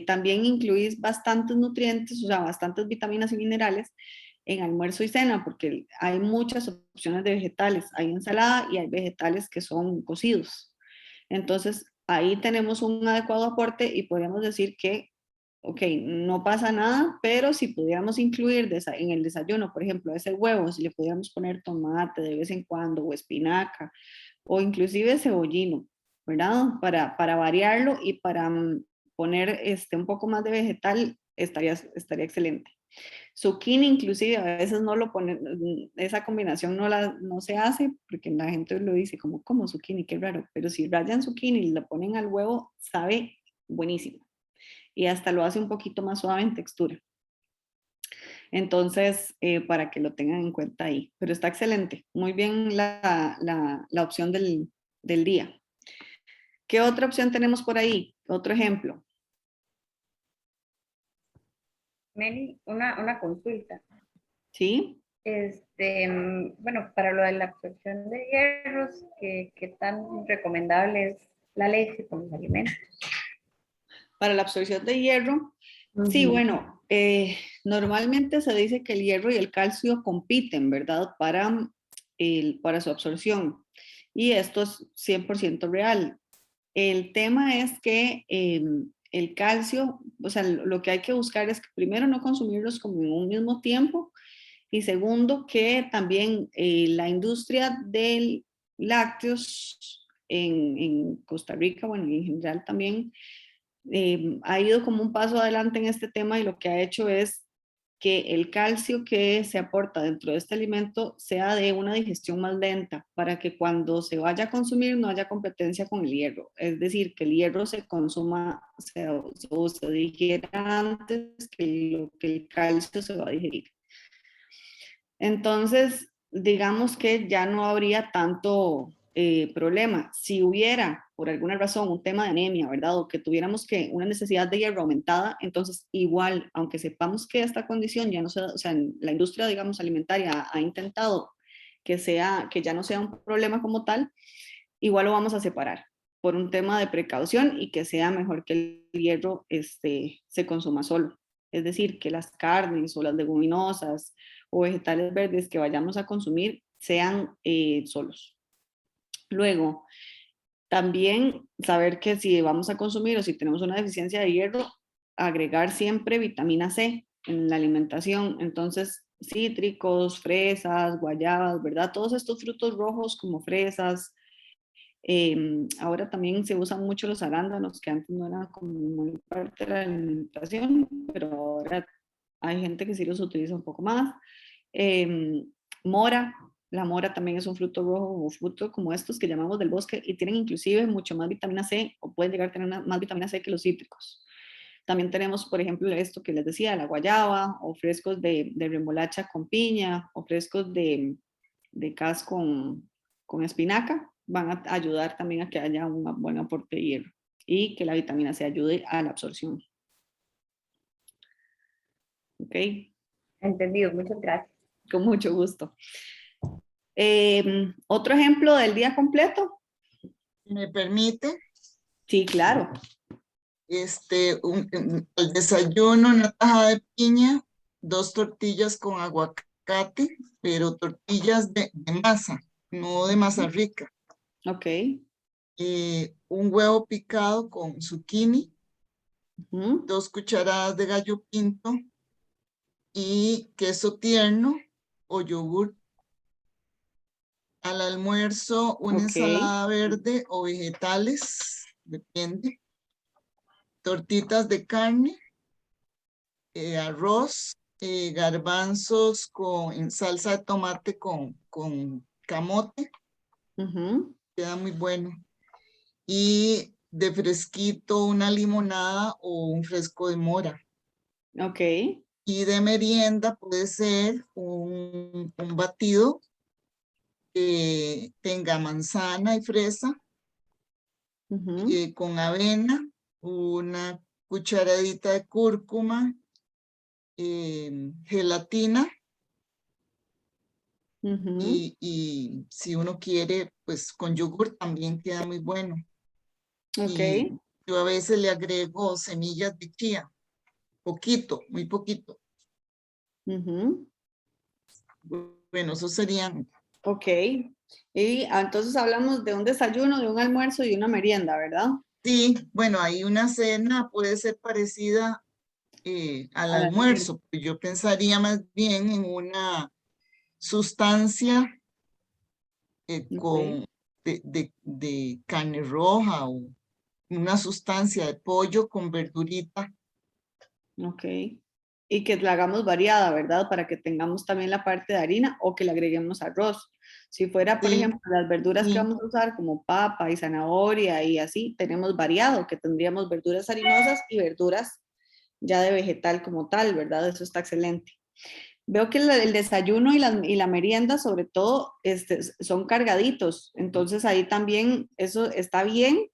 también incluís bastantes nutrientes, o sea, bastantes vitaminas y minerales en almuerzo y cena, porque hay muchas opciones de vegetales. Hay ensalada y hay vegetales que son cocidos. Entonces, ahí tenemos un adecuado aporte y podríamos decir que, ok, no pasa nada, pero si pudiéramos incluir en el desayuno, por ejemplo, ese huevo, si le pudiéramos poner tomate de vez en cuando o espinaca o inclusive cebollino, ¿verdad? Para variarlo y para poner un poco más de vegetal, estaría excelente. Zucchini inclusive a veces no lo ponen, esa combinación no se hace porque la gente lo dice como zucchini, qué raro, pero si rayan zucchini y lo ponen al huevo, sabe buenísimo y hasta lo hace un poquito más suave en textura. Entonces, para que lo tengan en cuenta ahí. Pero está excelente, muy bien la opción del día. ¿Qué otra opción tenemos por ahí? Otro ejemplo. Meli, una consulta. ¿Sí? Bueno, para lo de la absorción de hierros, ¿qué tan recomendable es la leche con los alimentos? Para la absorción de hierro, sí, bueno, normalmente se dice que el hierro y el calcio compiten, ¿verdad? Para su absorción. Y esto es 100% real. El tema es que el calcio, o sea, lo que hay que buscar es que primero no consumirlos como en un mismo tiempo y segundo que también la industria del lácteos en Costa Rica, bueno, y en general también, ha ido como un paso adelante en este tema y lo que ha hecho es que el calcio que se aporta dentro de este alimento sea de una digestión más lenta, para que cuando se vaya a consumir no haya competencia con el hierro. Es decir, que el hierro se consuma o se digiera antes que lo que el calcio se va a digerir. Entonces, digamos que ya no habría tanto problema. Si hubiera, por alguna razón, un tema de anemia, ¿verdad? O que tuviéramos que una necesidad de hierro aumentada, entonces igual, aunque sepamos que esta condición ya no se, o sea, la industria, digamos, alimentaria ha intentado que ya no sea un problema como tal, igual lo vamos a separar por un tema de precaución y que sea mejor que el hierro se consuma solo. Es decir, que las carnes o las leguminosas o vegetales verdes que vayamos a consumir sean solos. Luego, también saber que si vamos a consumir o si tenemos una deficiencia de hierro, agregar siempre vitamina C en la alimentación. Entonces, cítricos, fresas, guayabas, ¿verdad? Todos estos frutos rojos como fresas. Ahora también se usan mucho los arándanos, que antes no eran como muy parte de la alimentación, pero ahora hay gente que sí los utiliza un poco más. Mora, la mora también es un fruto rojo o fruto como estos que llamamos del bosque y tienen inclusive mucho más vitamina C o pueden llegar a tener más vitamina C que los cítricos. También tenemos, por ejemplo, esto que les decía, la guayaba o frescos de remolacha con piña o frescos de cas con espinaca. Van a ayudar también a que haya un buen aporte de hierro y que la vitamina C ayude a la absorción. ¿Ok? Entendido, muchas gracias. Con mucho gusto. Otro ejemplo del día completo. ¿Me permite? Sí, claro. El desayuno, una taja de piña, 2 tortillas con aguacate, pero tortillas de masa, no de masa rica. Ok. Un huevo picado con zucchini, 2 cucharadas de gallo pinto y queso tierno o yogur. Al almuerzo, una ensalada verde o vegetales, depende. Tortitas de carne, arroz, garbanzos en salsa de tomate con camote. Queda muy bueno. Y de fresquito, una limonada o un fresco de mora. Ok. Y de merienda puede ser un batido que tenga manzana y fresa, con avena, una cucharadita de cúrcuma, gelatina, y si uno quiere, pues con yogur también queda muy bueno. Ok. Y yo a veces le agrego semillas de chía, poquito, muy poquito. Bueno, eso serían. Ok. Y entonces hablamos de un desayuno, de un almuerzo y una merienda, ¿verdad? Sí, bueno, hay una cena, puede ser parecida al almuerzo. Yo pensaría más bien en una sustancia de carne roja o una sustancia de pollo con verdurita. Ok. Y que la hagamos variada, ¿verdad? Para que tengamos también la parte de harina o que le agreguemos arroz. Si fuera, por ejemplo, las verduras que vamos a usar como papa y zanahoria y así, tenemos variado, que tendríamos verduras harinosas y verduras ya de vegetal como tal, ¿verdad? Eso está excelente. Veo que el desayuno y la merienda, sobre todo, son cargaditos. Entonces ahí también eso está bien,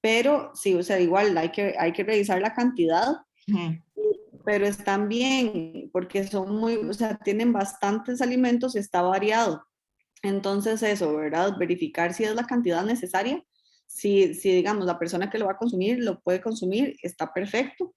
pero sí, o sea, igual hay que revisar la cantidad. Pero están bien porque son o sea, tienen bastantes alimentos y está variado. Entonces eso, ¿verdad? Verificar si es la cantidad necesaria. Si digamos, la persona que lo va a consumir lo puede consumir, está perfecto.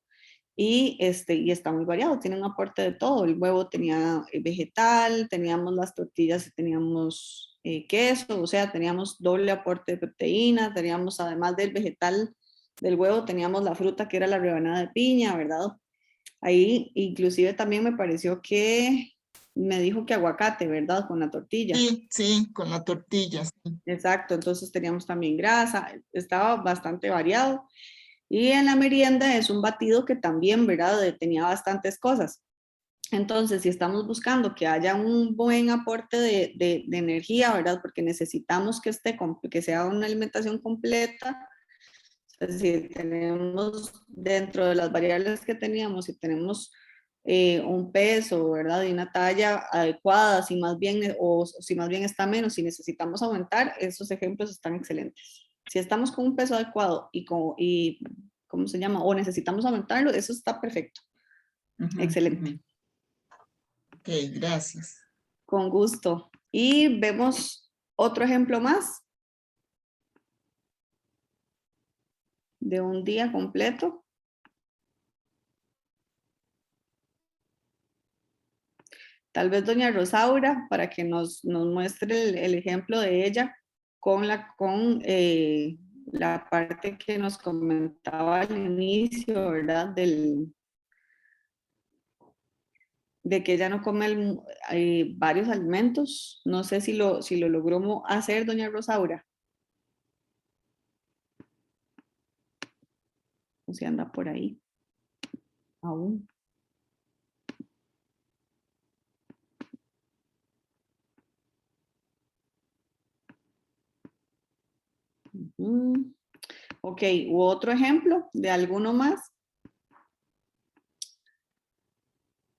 Y está muy variado, tiene un aporte de todo. El huevo tenía vegetal, teníamos las tortillas y teníamos queso, o sea, teníamos doble aporte de proteína, teníamos además del vegetal del huevo, teníamos la fruta que era la rebanada de piña, ¿verdad? Ahí inclusive también me pareció que me dijo que aguacate, ¿verdad? Con la tortilla. Sí, con la tortilla. Sí. Exacto, entonces teníamos también grasa, estaba bastante variado. Y en la merienda es un batido que también, ¿verdad? Tenía bastantes cosas. Entonces, si estamos buscando que haya un buen aporte de energía, ¿verdad? Porque necesitamos que, que sea una alimentación completa. Es decir, tenemos dentro de las variables que teníamos, si tenemos un peso, ¿verdad? Y una talla adecuada, si más bien, o si más bien está menos, si necesitamos aumentar, esos ejemplos están excelentes. Si estamos con un peso adecuado y ¿cómo se llama? O necesitamos aumentarlo, eso está perfecto. Excelente. Ok, gracias. Con gusto. Y vemos otro ejemplo más de un día completo. Tal vez doña Rosaura, para que nos muestre el ejemplo de ella con la parte que nos comentaba al inicio, ¿verdad? De que ella no come varios alimentos. No sé si lo logró hacer doña Rosaura. O si anda por ahí aún. Ok, ¿u otro ejemplo de alguno más?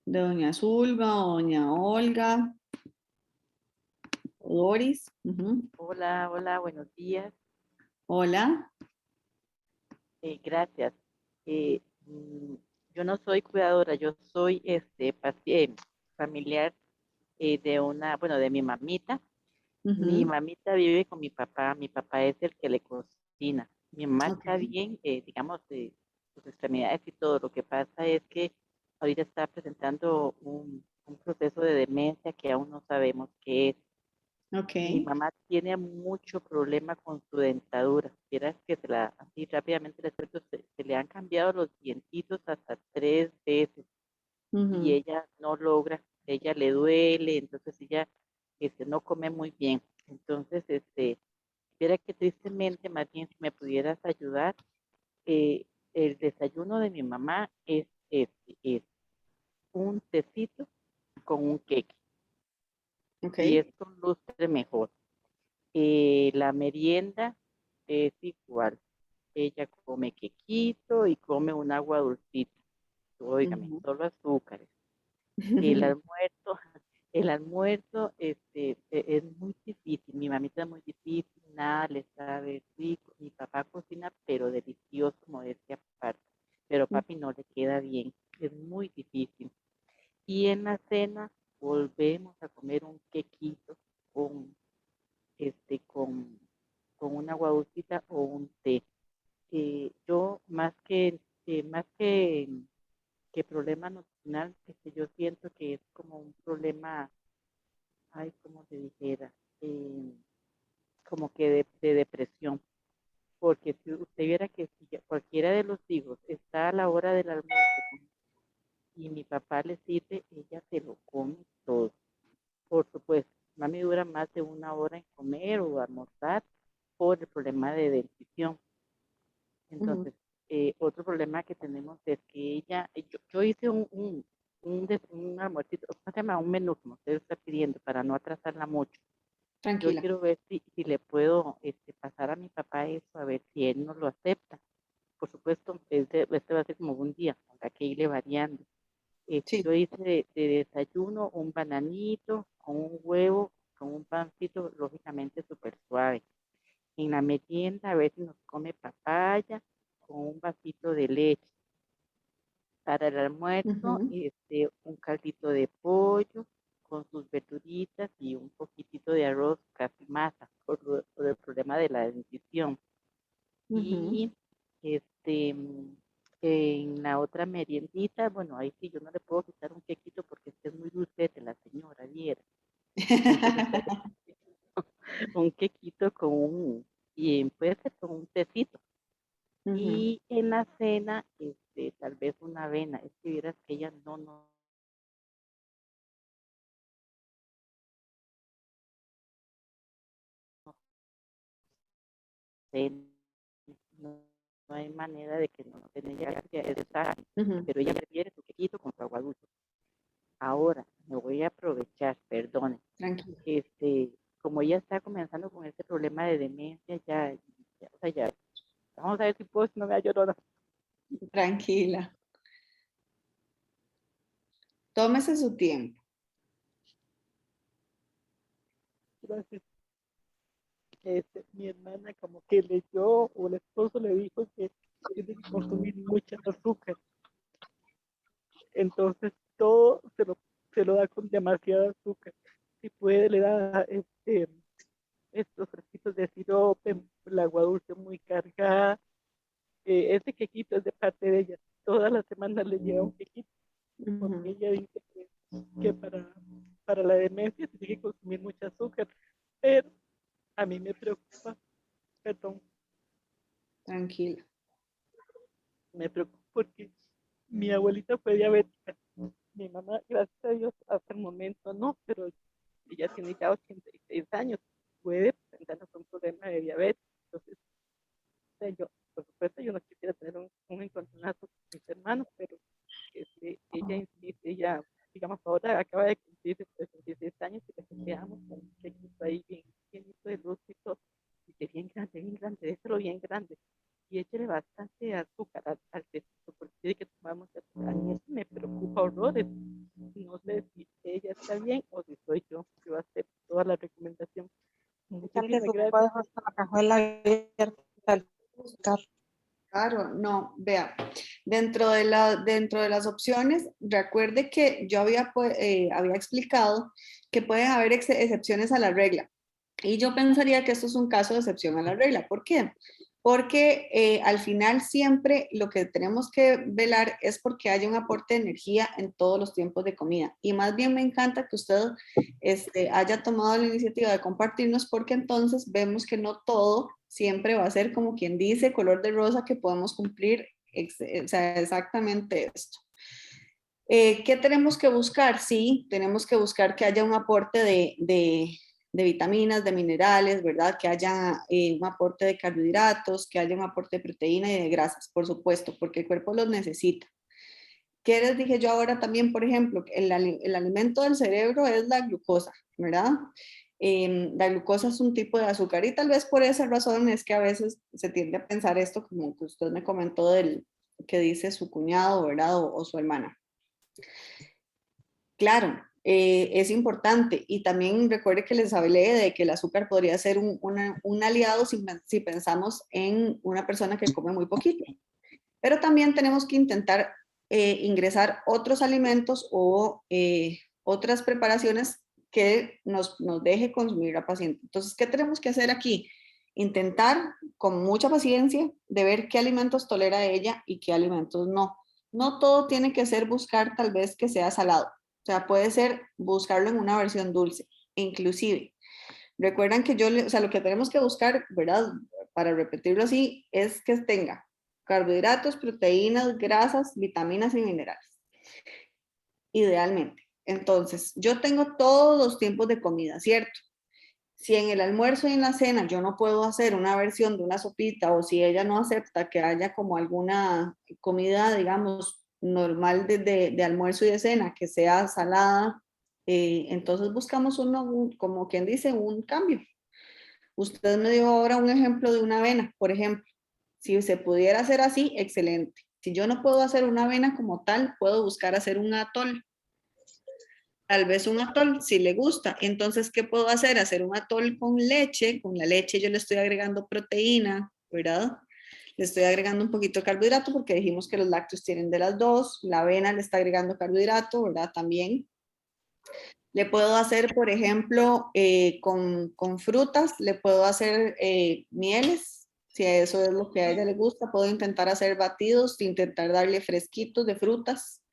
De doña Zulma, doña Olga, Doris. Hola, hola, buenos días. Hola. Gracias. Yo no soy cuidadora, yo soy familiar de mi mamita. Mi mamita vive con mi papá es el que le cocina. Mi mamá está bien, digamos, de sus extremidades y todo. Lo que pasa es que ahorita está presentando un proceso de demencia que aún no sabemos qué es. Mi mamá tiene mucho problema con su dentadura. Quieras que así rápidamente les cuento, se le han cambiado los dientitos hasta 3 veces y ella no logra, ella le duele, entonces ella no come muy bien. Entonces, viera que tristemente, más bien si me pudieras ayudar, el desayuno de mi mamá es un tecito con un queque. Y esto lustre mejor. La merienda es igual. Ella come quequito y come un agua dulcita. Óigame, solo azúcares. El almuerzo, es muy difícil. Mi mamita es muy difícil, nada le sabe rico. Mi papá cocina, pero delicioso, modestia aparte. Pero papi no le queda bien. Es muy difícil. Y en la cena volvemos a comer un quequito con con una agua dulcita o un té. Yo más que problema nutricional, yo siento que es como un problema, ay, como se dijera, como que de depresión. Porque si usted viera que si cualquiera de los hijos está a la hora del almuerzo y mi papá le sirve, ella se lo come todo. Por supuesto, mami dura más de 1 hora en comer o almorzar por el problema de dentición. Entonces, otro problema que tenemos es que yo hice un almuercito, ¿cómo se llama? Un menú, como usted está pidiendo, para no atrasarla mucho. Tranquila. Yo quiero ver si le puedo pasar a mi papá eso, a ver si él nos lo acepta. Por supuesto, este va a ser como un día, habrá que irle variando. Yo hice de desayuno un bananito con un huevo, con un pancito, lógicamente súper suave. En la merienda a ver si nos come papaya con un vasito de leche. Para el almuerzo, un caldito de pollo con sus verduritas y un poquitito de arroz, casi masa, por el problema de la dentición. Y en la otra meriendita, bueno, ahí sí yo no le puedo quitar un quequito porque este es muy dulce de la señora, viera. Un quequito y puede ser con un tecito. Y en la cena, tal vez una avena. Es que vieras que ella no no hay manera de que no tenga ya pero ella prefiere su quequito con su agua dulce. Ahora, me voy a aprovechar, perdone. Tranquila. Como ella está comenzando con este problema de demencia, o sea, ya, vamos a ver si puedo, si no me da llorona. Tranquila. Tómese su tiempo. Gracias. Mi hermana como que leyó, o el esposo le dijo que tiene que consumir mucha azúcar. Entonces todo se lo da con demasiada azúcar. Si puede, le da estos frasquitos de sirope, el agua dulce muy cargada. Ese quequito es de parte de ella. Todas las semanas le lleva un quequito. Porque ella dice que para la demencia tiene que consumir mucha azúcar. Pero a mí me preocupa, perdón. Tranquila. Me preocupa porque mi abuelita fue diabética. Mi mamá, gracias a Dios, hasta el momento no, pero ella tiene ya 86 años. Puede presentarnos un problema de diabetes. Entonces, yo, por supuesto, yo no quisiera tener un encontronazo con mis hermanos, pero ella insiste, ella, digamos, ahora acaba de cumplir 66 años y la quedamos con un pequeñito ahí bien llenito de luz y todo, y que bien grande, déjalo bien grande. Y échale bastante azúcar al tecito, porque tiene que tomar mucha azúcar. Y eso me preocupa horrores. No sé si ella está bien o si soy yo que va a hacer toda la recomendación. Muchísimas gracias. Claro, no, vea, dentro de las opciones, recuerde que yo había explicado que pueden haber excepciones a la regla. Y yo pensaría que esto es un caso de excepción a la regla. ¿Por qué? Porque al final siempre lo que tenemos que velar es porque haya un aporte de energía en todos los tiempos de comida. Y más bien me encanta que usted haya tomado la iniciativa de compartirnos, porque entonces vemos que no todo siempre va a ser, como quien dice, color de rosa, que podemos cumplir exactamente esto. ¿Qué tenemos que buscar? Sí, tenemos que buscar que haya un aporte de vitaminas, de minerales, ¿verdad? Que haya un aporte de carbohidratos, que haya un aporte de proteína y de grasas, por supuesto, porque el cuerpo los necesita. ¿Qué les dije yo ahora también? Por ejemplo, el alimento del cerebro es la glucosa, ¿verdad? La glucosa es un tipo de azúcar y tal vez por esa razón es que a veces se tiende a pensar esto, como que usted me comentó del que dice su cuñado, ¿verdad? O su hermana. Claro, es importante, y también recuerde que les hablé de que el azúcar podría ser un aliado si pensamos en una persona que come muy poquito, pero también tenemos que intentar ingresar otros alimentos o otras preparaciones que nos deje consumir la paciente. Entonces, ¿qué tenemos que hacer aquí? Intentar con mucha paciencia de ver qué alimentos tolera ella y qué alimentos no. No todo tiene que ser buscar tal vez que sea salado. O sea, puede ser buscarlo en una versión dulce. Inclusive, recuerdan que lo que tenemos que buscar, ¿verdad? Para repetirlo así, es que tenga carbohidratos, proteínas, grasas, vitaminas y minerales. Idealmente. Entonces, yo tengo todos los tiempos de comida, ¿cierto? Si en el almuerzo y en la cena yo no puedo hacer una versión de una sopita, o si ella no acepta que haya como alguna comida, digamos, normal de almuerzo y de cena, que sea salada, entonces buscamos como quien dice, un cambio. Usted me dio ahora un ejemplo de una avena, por ejemplo. Si se pudiera hacer así, excelente. Si yo no puedo hacer una avena como tal, puedo buscar hacer un atol. Tal vez un atol, si le gusta. Entonces, ¿qué puedo hacer? Hacer un atol con leche. Con la leche yo le estoy agregando proteína, ¿verdad? Le estoy agregando un poquito de carbohidrato, porque dijimos que los lácteos tienen de las dos. La avena le está agregando carbohidrato, ¿verdad? También. Le puedo hacer, por ejemplo, con frutas, le puedo hacer mieles, si eso es lo que a ella le gusta. Puedo intentar hacer batidos, intentar darle fresquitos de frutas,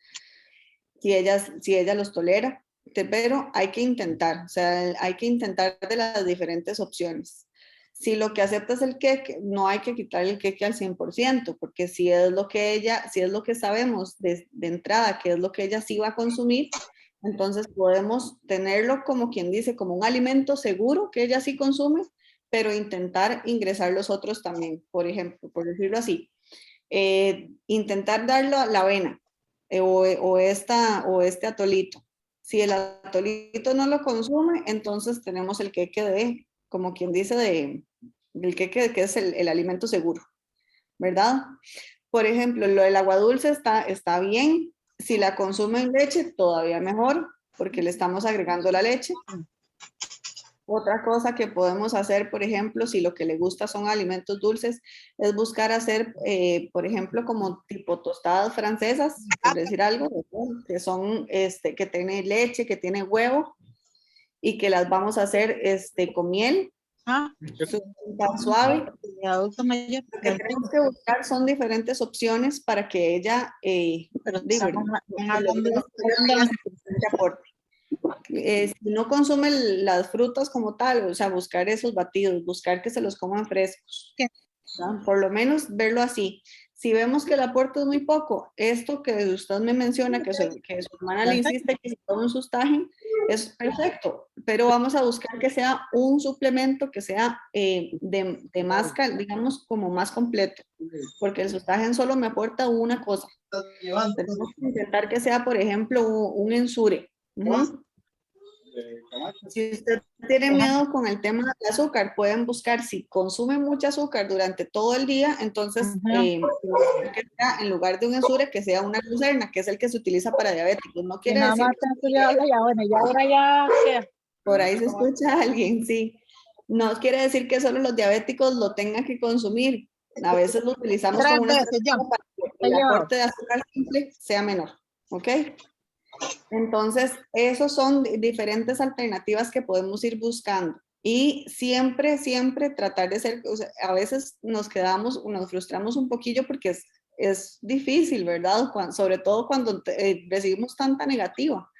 si ella los tolera. Pero hay que intentar, o sea, hay que intentar de las diferentes opciones. Si lo que acepta es el queque, no hay que quitarle el queque al 100%, porque si es lo que sabemos de entrada, que es lo que ella sí va a consumir, entonces podemos tenerlo como quien dice, como un alimento seguro que ella sí consume, pero intentar ingresar los otros también. Por ejemplo, por decirlo así, intentar darlo a la avena o este atolito, Si el atolito no lo consume, entonces tenemos el queque de, como quien dice, del queque que es el alimento seguro, ¿verdad? Por ejemplo, lo del agua dulce está bien. Si la consume en leche, todavía mejor, porque le estamos agregando la leche. Otra cosa que podemos hacer, por ejemplo, si lo que le gusta son alimentos dulces, es buscar hacer, por ejemplo, como tipo tostadas francesas, por decir algo, que son, que tiene leche, que tiene huevo, y que las vamos a hacer con miel, tan suave. Lo que tenemos que buscar son diferentes opciones para que ella aporte. Si no consume las frutas como tal, o sea, buscar esos batidos, buscar que se los coman frescos, ¿no? Por lo menos verlo así. Si vemos que el aporte es muy poco, esto que usted me menciona, que su hermana le insiste que se tome un sustagen, es perfecto, pero vamos a buscar que sea un suplemento que sea de más, digamos, como más completo, porque el sustagen solo me aporta una cosa. Tenemos que intentar que sea, por ejemplo, un ensure. Si usted tiene miedo con el tema del azúcar, pueden buscar si consume mucho azúcar durante todo el día, entonces en lugar de un ensure que sea una glucerna, que es el que se utiliza para diabéticos. No quiere decir por ahí se escucha a alguien, sí. No quiere decir que solo los diabéticos lo tengan que consumir. A veces lo utilizamos como una estrategia para que el aporte de azúcar simple sea menor, ¿ok? Entonces, esos son diferentes alternativas que podemos ir buscando. Y siempre, siempre tratar de ser, o sea, a veces nos frustramos un poquillo porque es difícil, ¿verdad? Sobre todo cuando recibimos tanta negativa.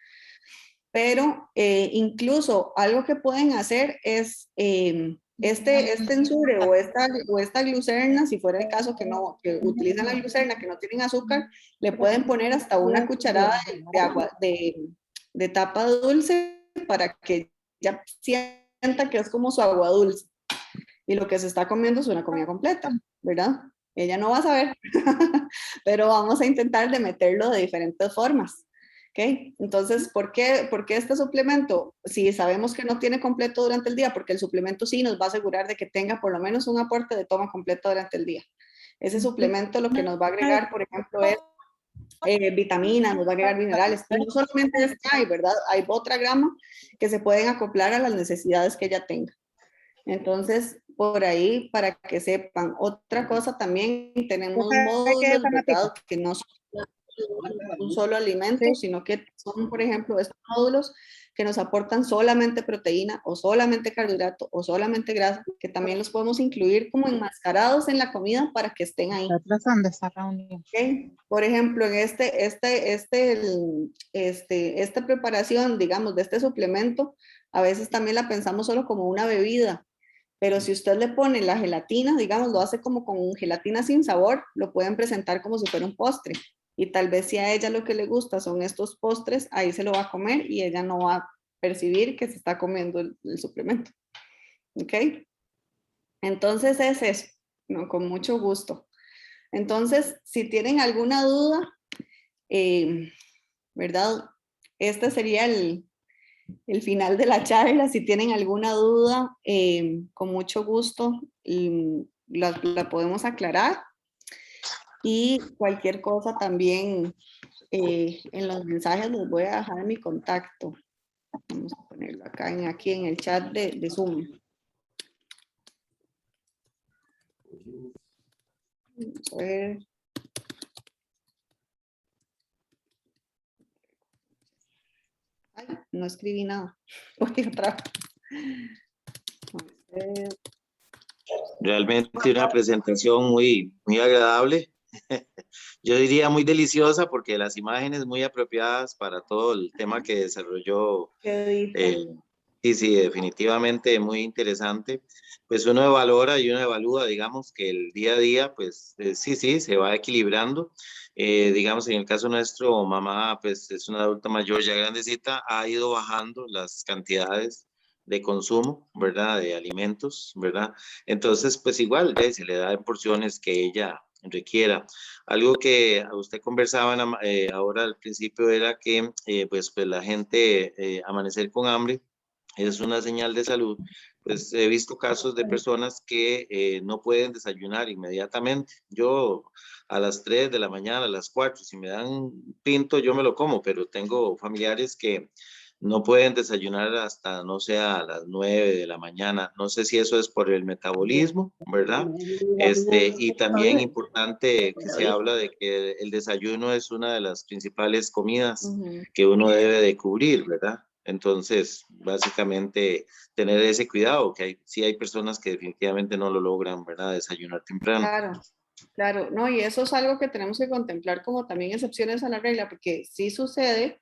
Pero incluso algo que pueden hacer es este ensure o esta glucerna, si fuera el caso que utilizan la glucerna, que no tienen azúcar, le pueden poner hasta una cucharada de agua, de tapa dulce para que ya sienta que es como su agua dulce. Y lo que se está comiendo es una comida completa, ¿verdad? Ella no va a saber, pero vamos a intentar de meterlo de diferentes formas. ¿Okay? Entonces, ¿por qué este suplemento? Si sabemos que no tiene completo durante el día, porque el suplemento sí nos va a asegurar de que tenga por lo menos un aporte de toma completo durante el día. Ese suplemento lo que nos va a agregar, por ejemplo, es vitaminas, nos va a agregar minerales. Y no solamente hay, ¿verdad? Hay otra grama que se pueden acoplar a las necesidades que ella tenga. Entonces, por ahí, para que sepan. Otra cosa también, tenemos módulos, ¿verdad? Que no son un solo alimento, sino que son, por ejemplo, estos módulos que nos aportan solamente proteína o solamente carbohidrato o solamente grasa, que también los podemos incluir como enmascarados en la comida para que estén ahí. ¿Okay? Por ejemplo, en esta preparación, digamos, de este suplemento, a veces también la pensamos solo como una bebida, pero si usted le pone la gelatina, digamos, lo hace como con gelatina sin sabor, lo pueden presentar como si fuera un postre. Y tal vez si a ella lo que le gusta son estos postres, ahí se lo va a comer y ella no va a percibir que se está comiendo el suplemento. ¿Ok? Entonces es eso, ¿no? Con mucho gusto. Entonces, si tienen alguna duda, ¿verdad? Este sería el final de la charla. Si tienen alguna duda, con mucho gusto la podemos aclarar. Y cualquier cosa también en los mensajes les voy a dejar mi contacto. Vamos a ponerlo acá aquí en el chat de Zoom. Vamos a ver. Ay, no escribí nada. Voy otra vez. Realmente una presentación muy, muy agradable. Yo diría muy deliciosa porque las imágenes muy apropiadas para todo el tema que desarrolló. Sí, definitivamente muy interesante. Pues uno valora y uno evalúa, digamos, que el día a día, pues sí, se va equilibrando. Digamos, en el caso nuestro, mamá, pues es una adulta mayor ya grandecita, ha ido bajando las cantidades de consumo, ¿verdad? De alimentos, ¿verdad? Entonces, pues igual, se le da en porciones que ella requiera. Algo que usted conversaba ahora al principio era que pues la gente amanecer con hambre es una señal de salud. Pues he visto casos de personas que no pueden desayunar inmediatamente. Yo a las 3 de la mañana, a las 4, si me dan pinto, yo me lo como, pero tengo familiares que no pueden desayunar hasta, no sé, a las 9 de la mañana. No sé si eso es por el metabolismo, ¿verdad? Y también importante que se habla de que el desayuno es una de las principales comidas que uno debe de cubrir, ¿verdad? Entonces, básicamente, tener ese cuidado, que sí hay personas que definitivamente no lo logran, ¿verdad? Desayunar temprano. Claro, claro, no, y eso es algo que tenemos que contemplar como también excepciones a la regla, porque sí sucede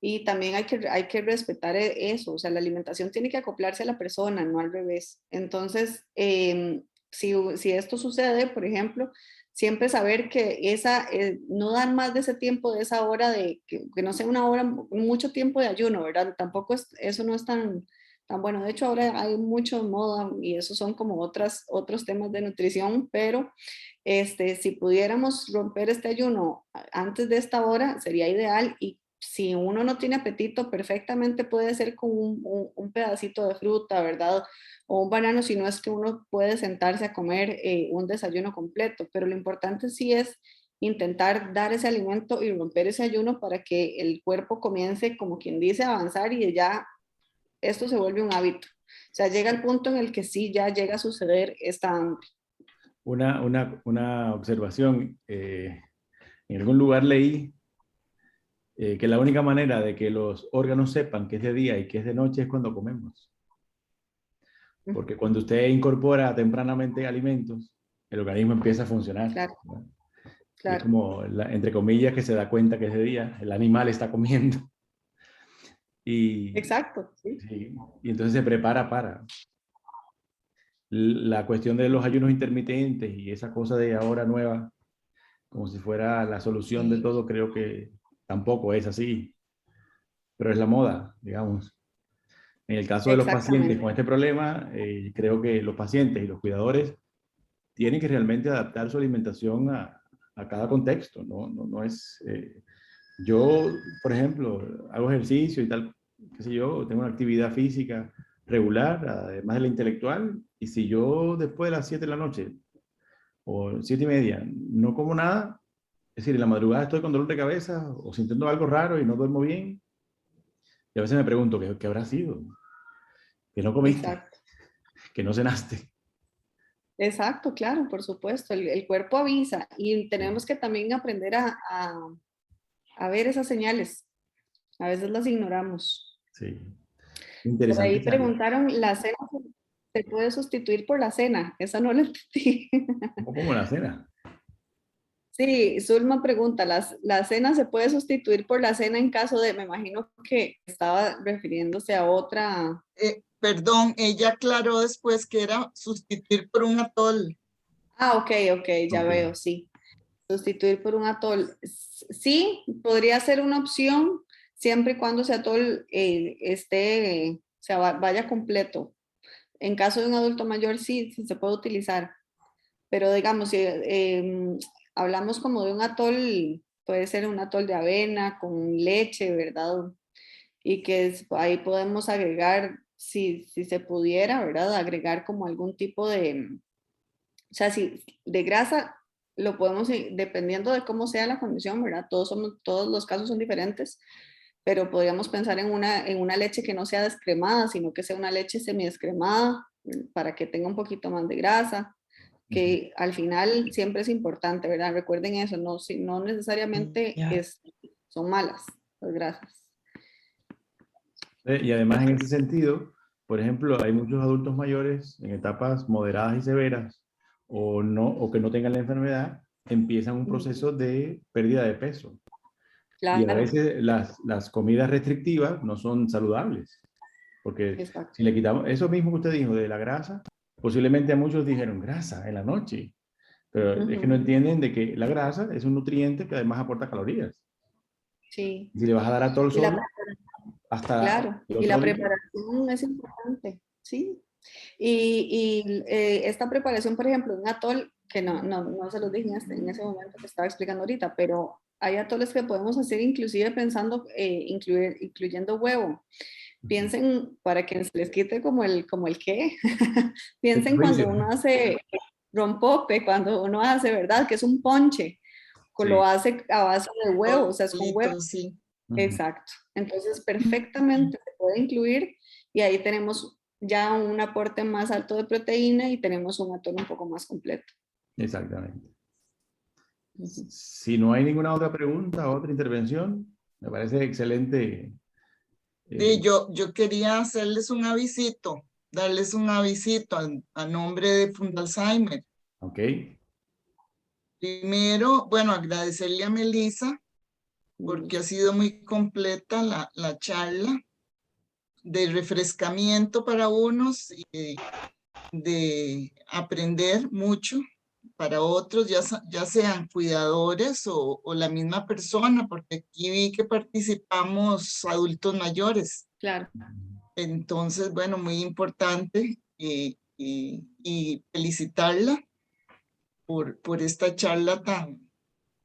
y también hay que respetar eso, o sea, la alimentación tiene que acoplarse a la persona, no al revés. Entonces, si esto sucede, por ejemplo, siempre saber que no dan más de ese tiempo, de esa hora, que no sea una hora, mucho tiempo de ayuno, ¿verdad? Tampoco eso no es tan bueno. De hecho, ahora hay mucho moda y esos son como otros temas de nutrición, pero si pudiéramos romper este ayuno antes de esta hora, sería ideal. Y si uno no tiene apetito, perfectamente puede ser con un pedacito de fruta, ¿verdad? O un banano, si no es que uno puede sentarse a comer un desayuno completo. Pero lo importante sí es intentar dar ese alimento y romper ese ayuno para que el cuerpo comience, como quien dice, a avanzar y ya esto se vuelve un hábito. O sea, llega el punto en el que sí ya llega a suceder esta hambre. Una observación. En algún lugar leí que la única manera de que los órganos sepan que es de día y que es de noche es cuando comemos. Porque cuando usted incorpora tempranamente alimentos, el organismo empieza a funcionar. Claro. Claro. Es como, entre comillas, que se da cuenta que es de día, el animal está comiendo. Exacto. Sí. Sí, y entonces se prepara para. La cuestión de los ayunos intermitentes y esa cosa de ahora nueva, como si fuera la solución de todo, creo que tampoco es así. Pero es la moda, digamos. En el caso de los pacientes con este problema, creo que los pacientes y los cuidadores tienen que realmente adaptar su alimentación a cada contexto. No es... yo, por ejemplo, hago ejercicio y tal, qué sé yo, tengo una actividad física regular, además de la intelectual, y si yo después de las 7 de la noche o 7 y media no como nada, es decir, en la madrugada estoy con dolor de cabeza o sintiendo algo raro y no duermo bien, y a veces me pregunto, ¿qué habrá sido? Que no comiste, exacto, que no cenaste. Exacto, claro, por supuesto, el cuerpo avisa y tenemos que también aprender a ver esas señales. A veces las ignoramos. Sí. Interesante. Por ahí preguntaron, ¿la cena se puede sustituir por la cena? Esa no la entendí. ¿Cómo la cena? Sí, Zulma pregunta, ¿la cena se puede sustituir por la cena en caso de, me imagino que estaba refiriéndose a otra... Perdón, ella aclaró después que era sustituir por un atol. Ah, ok, ya veo, sí. Sustituir por un atol. Sí, podría ser una opción siempre y cuando ese atol vaya completo. En caso de un adulto mayor, sí se puede utilizar. Pero digamos, si hablamos como de un atol, puede ser un atol de avena con leche, ¿verdad? Y que ahí podemos agregar, si se pudiera, ¿verdad? Agregar como algún tipo de, o sea, si de grasa lo podemos, dependiendo de cómo sea la condición, ¿verdad? Todos los casos son diferentes, pero podríamos pensar en una leche que no sea descremada, sino que sea una leche semidescremada para que tenga un poquito más de grasa, que al final siempre es importante, ¿verdad? Recuerden eso, no necesariamente son malas las grasas. Y además en ese sentido, por ejemplo, hay muchos adultos mayores en etapas moderadas y severas o que no tengan la enfermedad, empiezan un proceso de pérdida de peso. Claro. Y a veces las comidas restrictivas no son saludables, porque exacto, si le quitamos eso mismo que usted dijo de la grasa, posiblemente a muchos dijeron grasa en la noche, pero es que no entienden de que la grasa es un nutriente que además aporta calorías. Sí. Si le vas a dar a todo el sol, hasta... Claro, y la preparación es importante, sí. Esta preparación, por ejemplo, un atol, que no se los dije en ese momento que estaba explicando ahorita, pero hay atoles que podemos hacer inclusive pensando, incluyendo huevo. Piensen, para que se les quite como el qué, piensen cuando uno hace rompope, cuando uno hace, ¿verdad? Que es un ponche, lo hace a base de huevo, o sea, es con huevo. Sí. Exacto. Entonces, perfectamente se puede incluir y ahí tenemos ya un aporte más alto de proteína y tenemos un atol un poco más completo. Exactamente. Si no hay ninguna otra pregunta, otra intervención, me parece excelente. Sí, yo quería hacerles un avisito, darles un avisito a nombre de Fundalzheimer. Ok. Primero, bueno, agradecerle a Melissa porque ha sido muy completa la charla, de refrescamiento para unos y de aprender mucho para otros, ya sean cuidadores o la misma persona, porque aquí vi que participamos adultos mayores. Claro. Entonces, bueno, muy importante y felicitarla por esta charla tan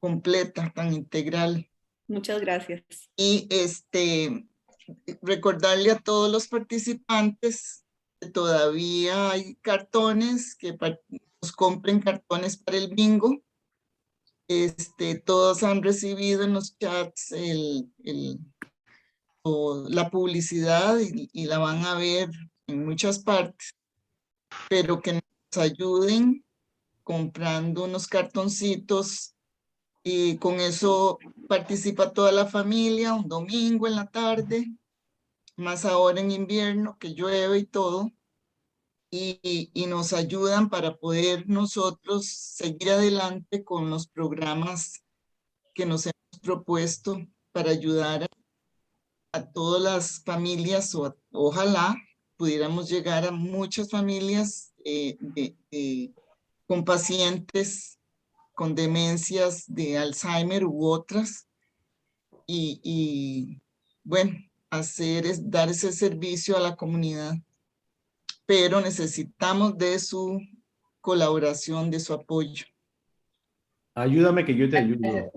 completa, tan integral. Muchas gracias. Y recordarle a todos los participantes que todavía hay cartones, que nos compren cartones para el bingo. Todos han recibido en los chats la publicidad y la van a ver en muchas partes, pero que nos ayuden comprando unos cartoncitos y con eso participa toda la familia un domingo en la tarde, más ahora en invierno que llueve y todo, y nos ayudan para poder nosotros seguir adelante con los programas que nos hemos propuesto para ayudar a todas las familias, o ojalá pudiéramos llegar a muchas familias con pacientes con demencias de Alzheimer u otras, y bueno, dar ese servicio a la comunidad. Pero necesitamos de su colaboración, de su apoyo. Ayúdame que yo te ayudo.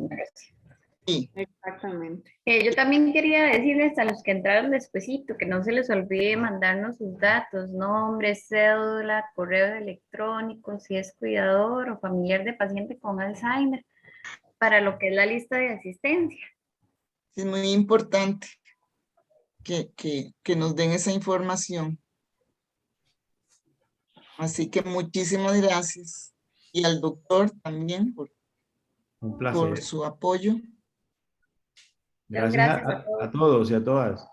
Sí. Exactamente. Yo también quería decirles a los que entraron despuesito que no se les olvide mandarnos sus datos, nombre, cédula, correo electrónico, si es cuidador o familiar de paciente con Alzheimer, para lo que es la lista de asistencia. Es muy importante que nos den esa información. Así que muchísimas gracias. Y al doctor también Un placer. por su apoyo. Gracias a todos y a todas.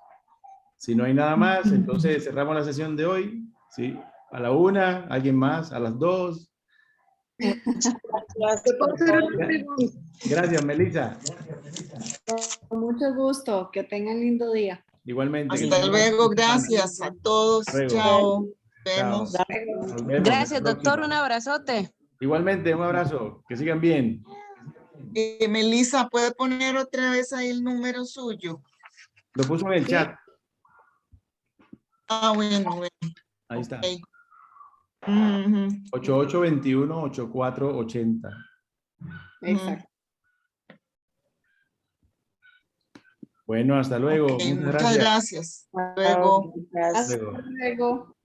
Si no hay nada más, entonces cerramos la sesión de hoy. ¿Sí? A la 1, alguien más, a las 2. Gracias, Melissa. Con mucho gusto. Que tengan lindo día. Igualmente. Hasta luego. Gracias a todos. Chao. Vemos. Gracias, doctor. Un abrazote. Igualmente, un abrazo. Que sigan bien. Melissa, ¿puede poner otra vez ahí el número suyo? Lo puso en el chat. Ah, bueno. Ahí está. Okay. 8821-8480. Exacto. Bueno, hasta luego. Okay, muchas gracias. Hasta luego. Hasta luego.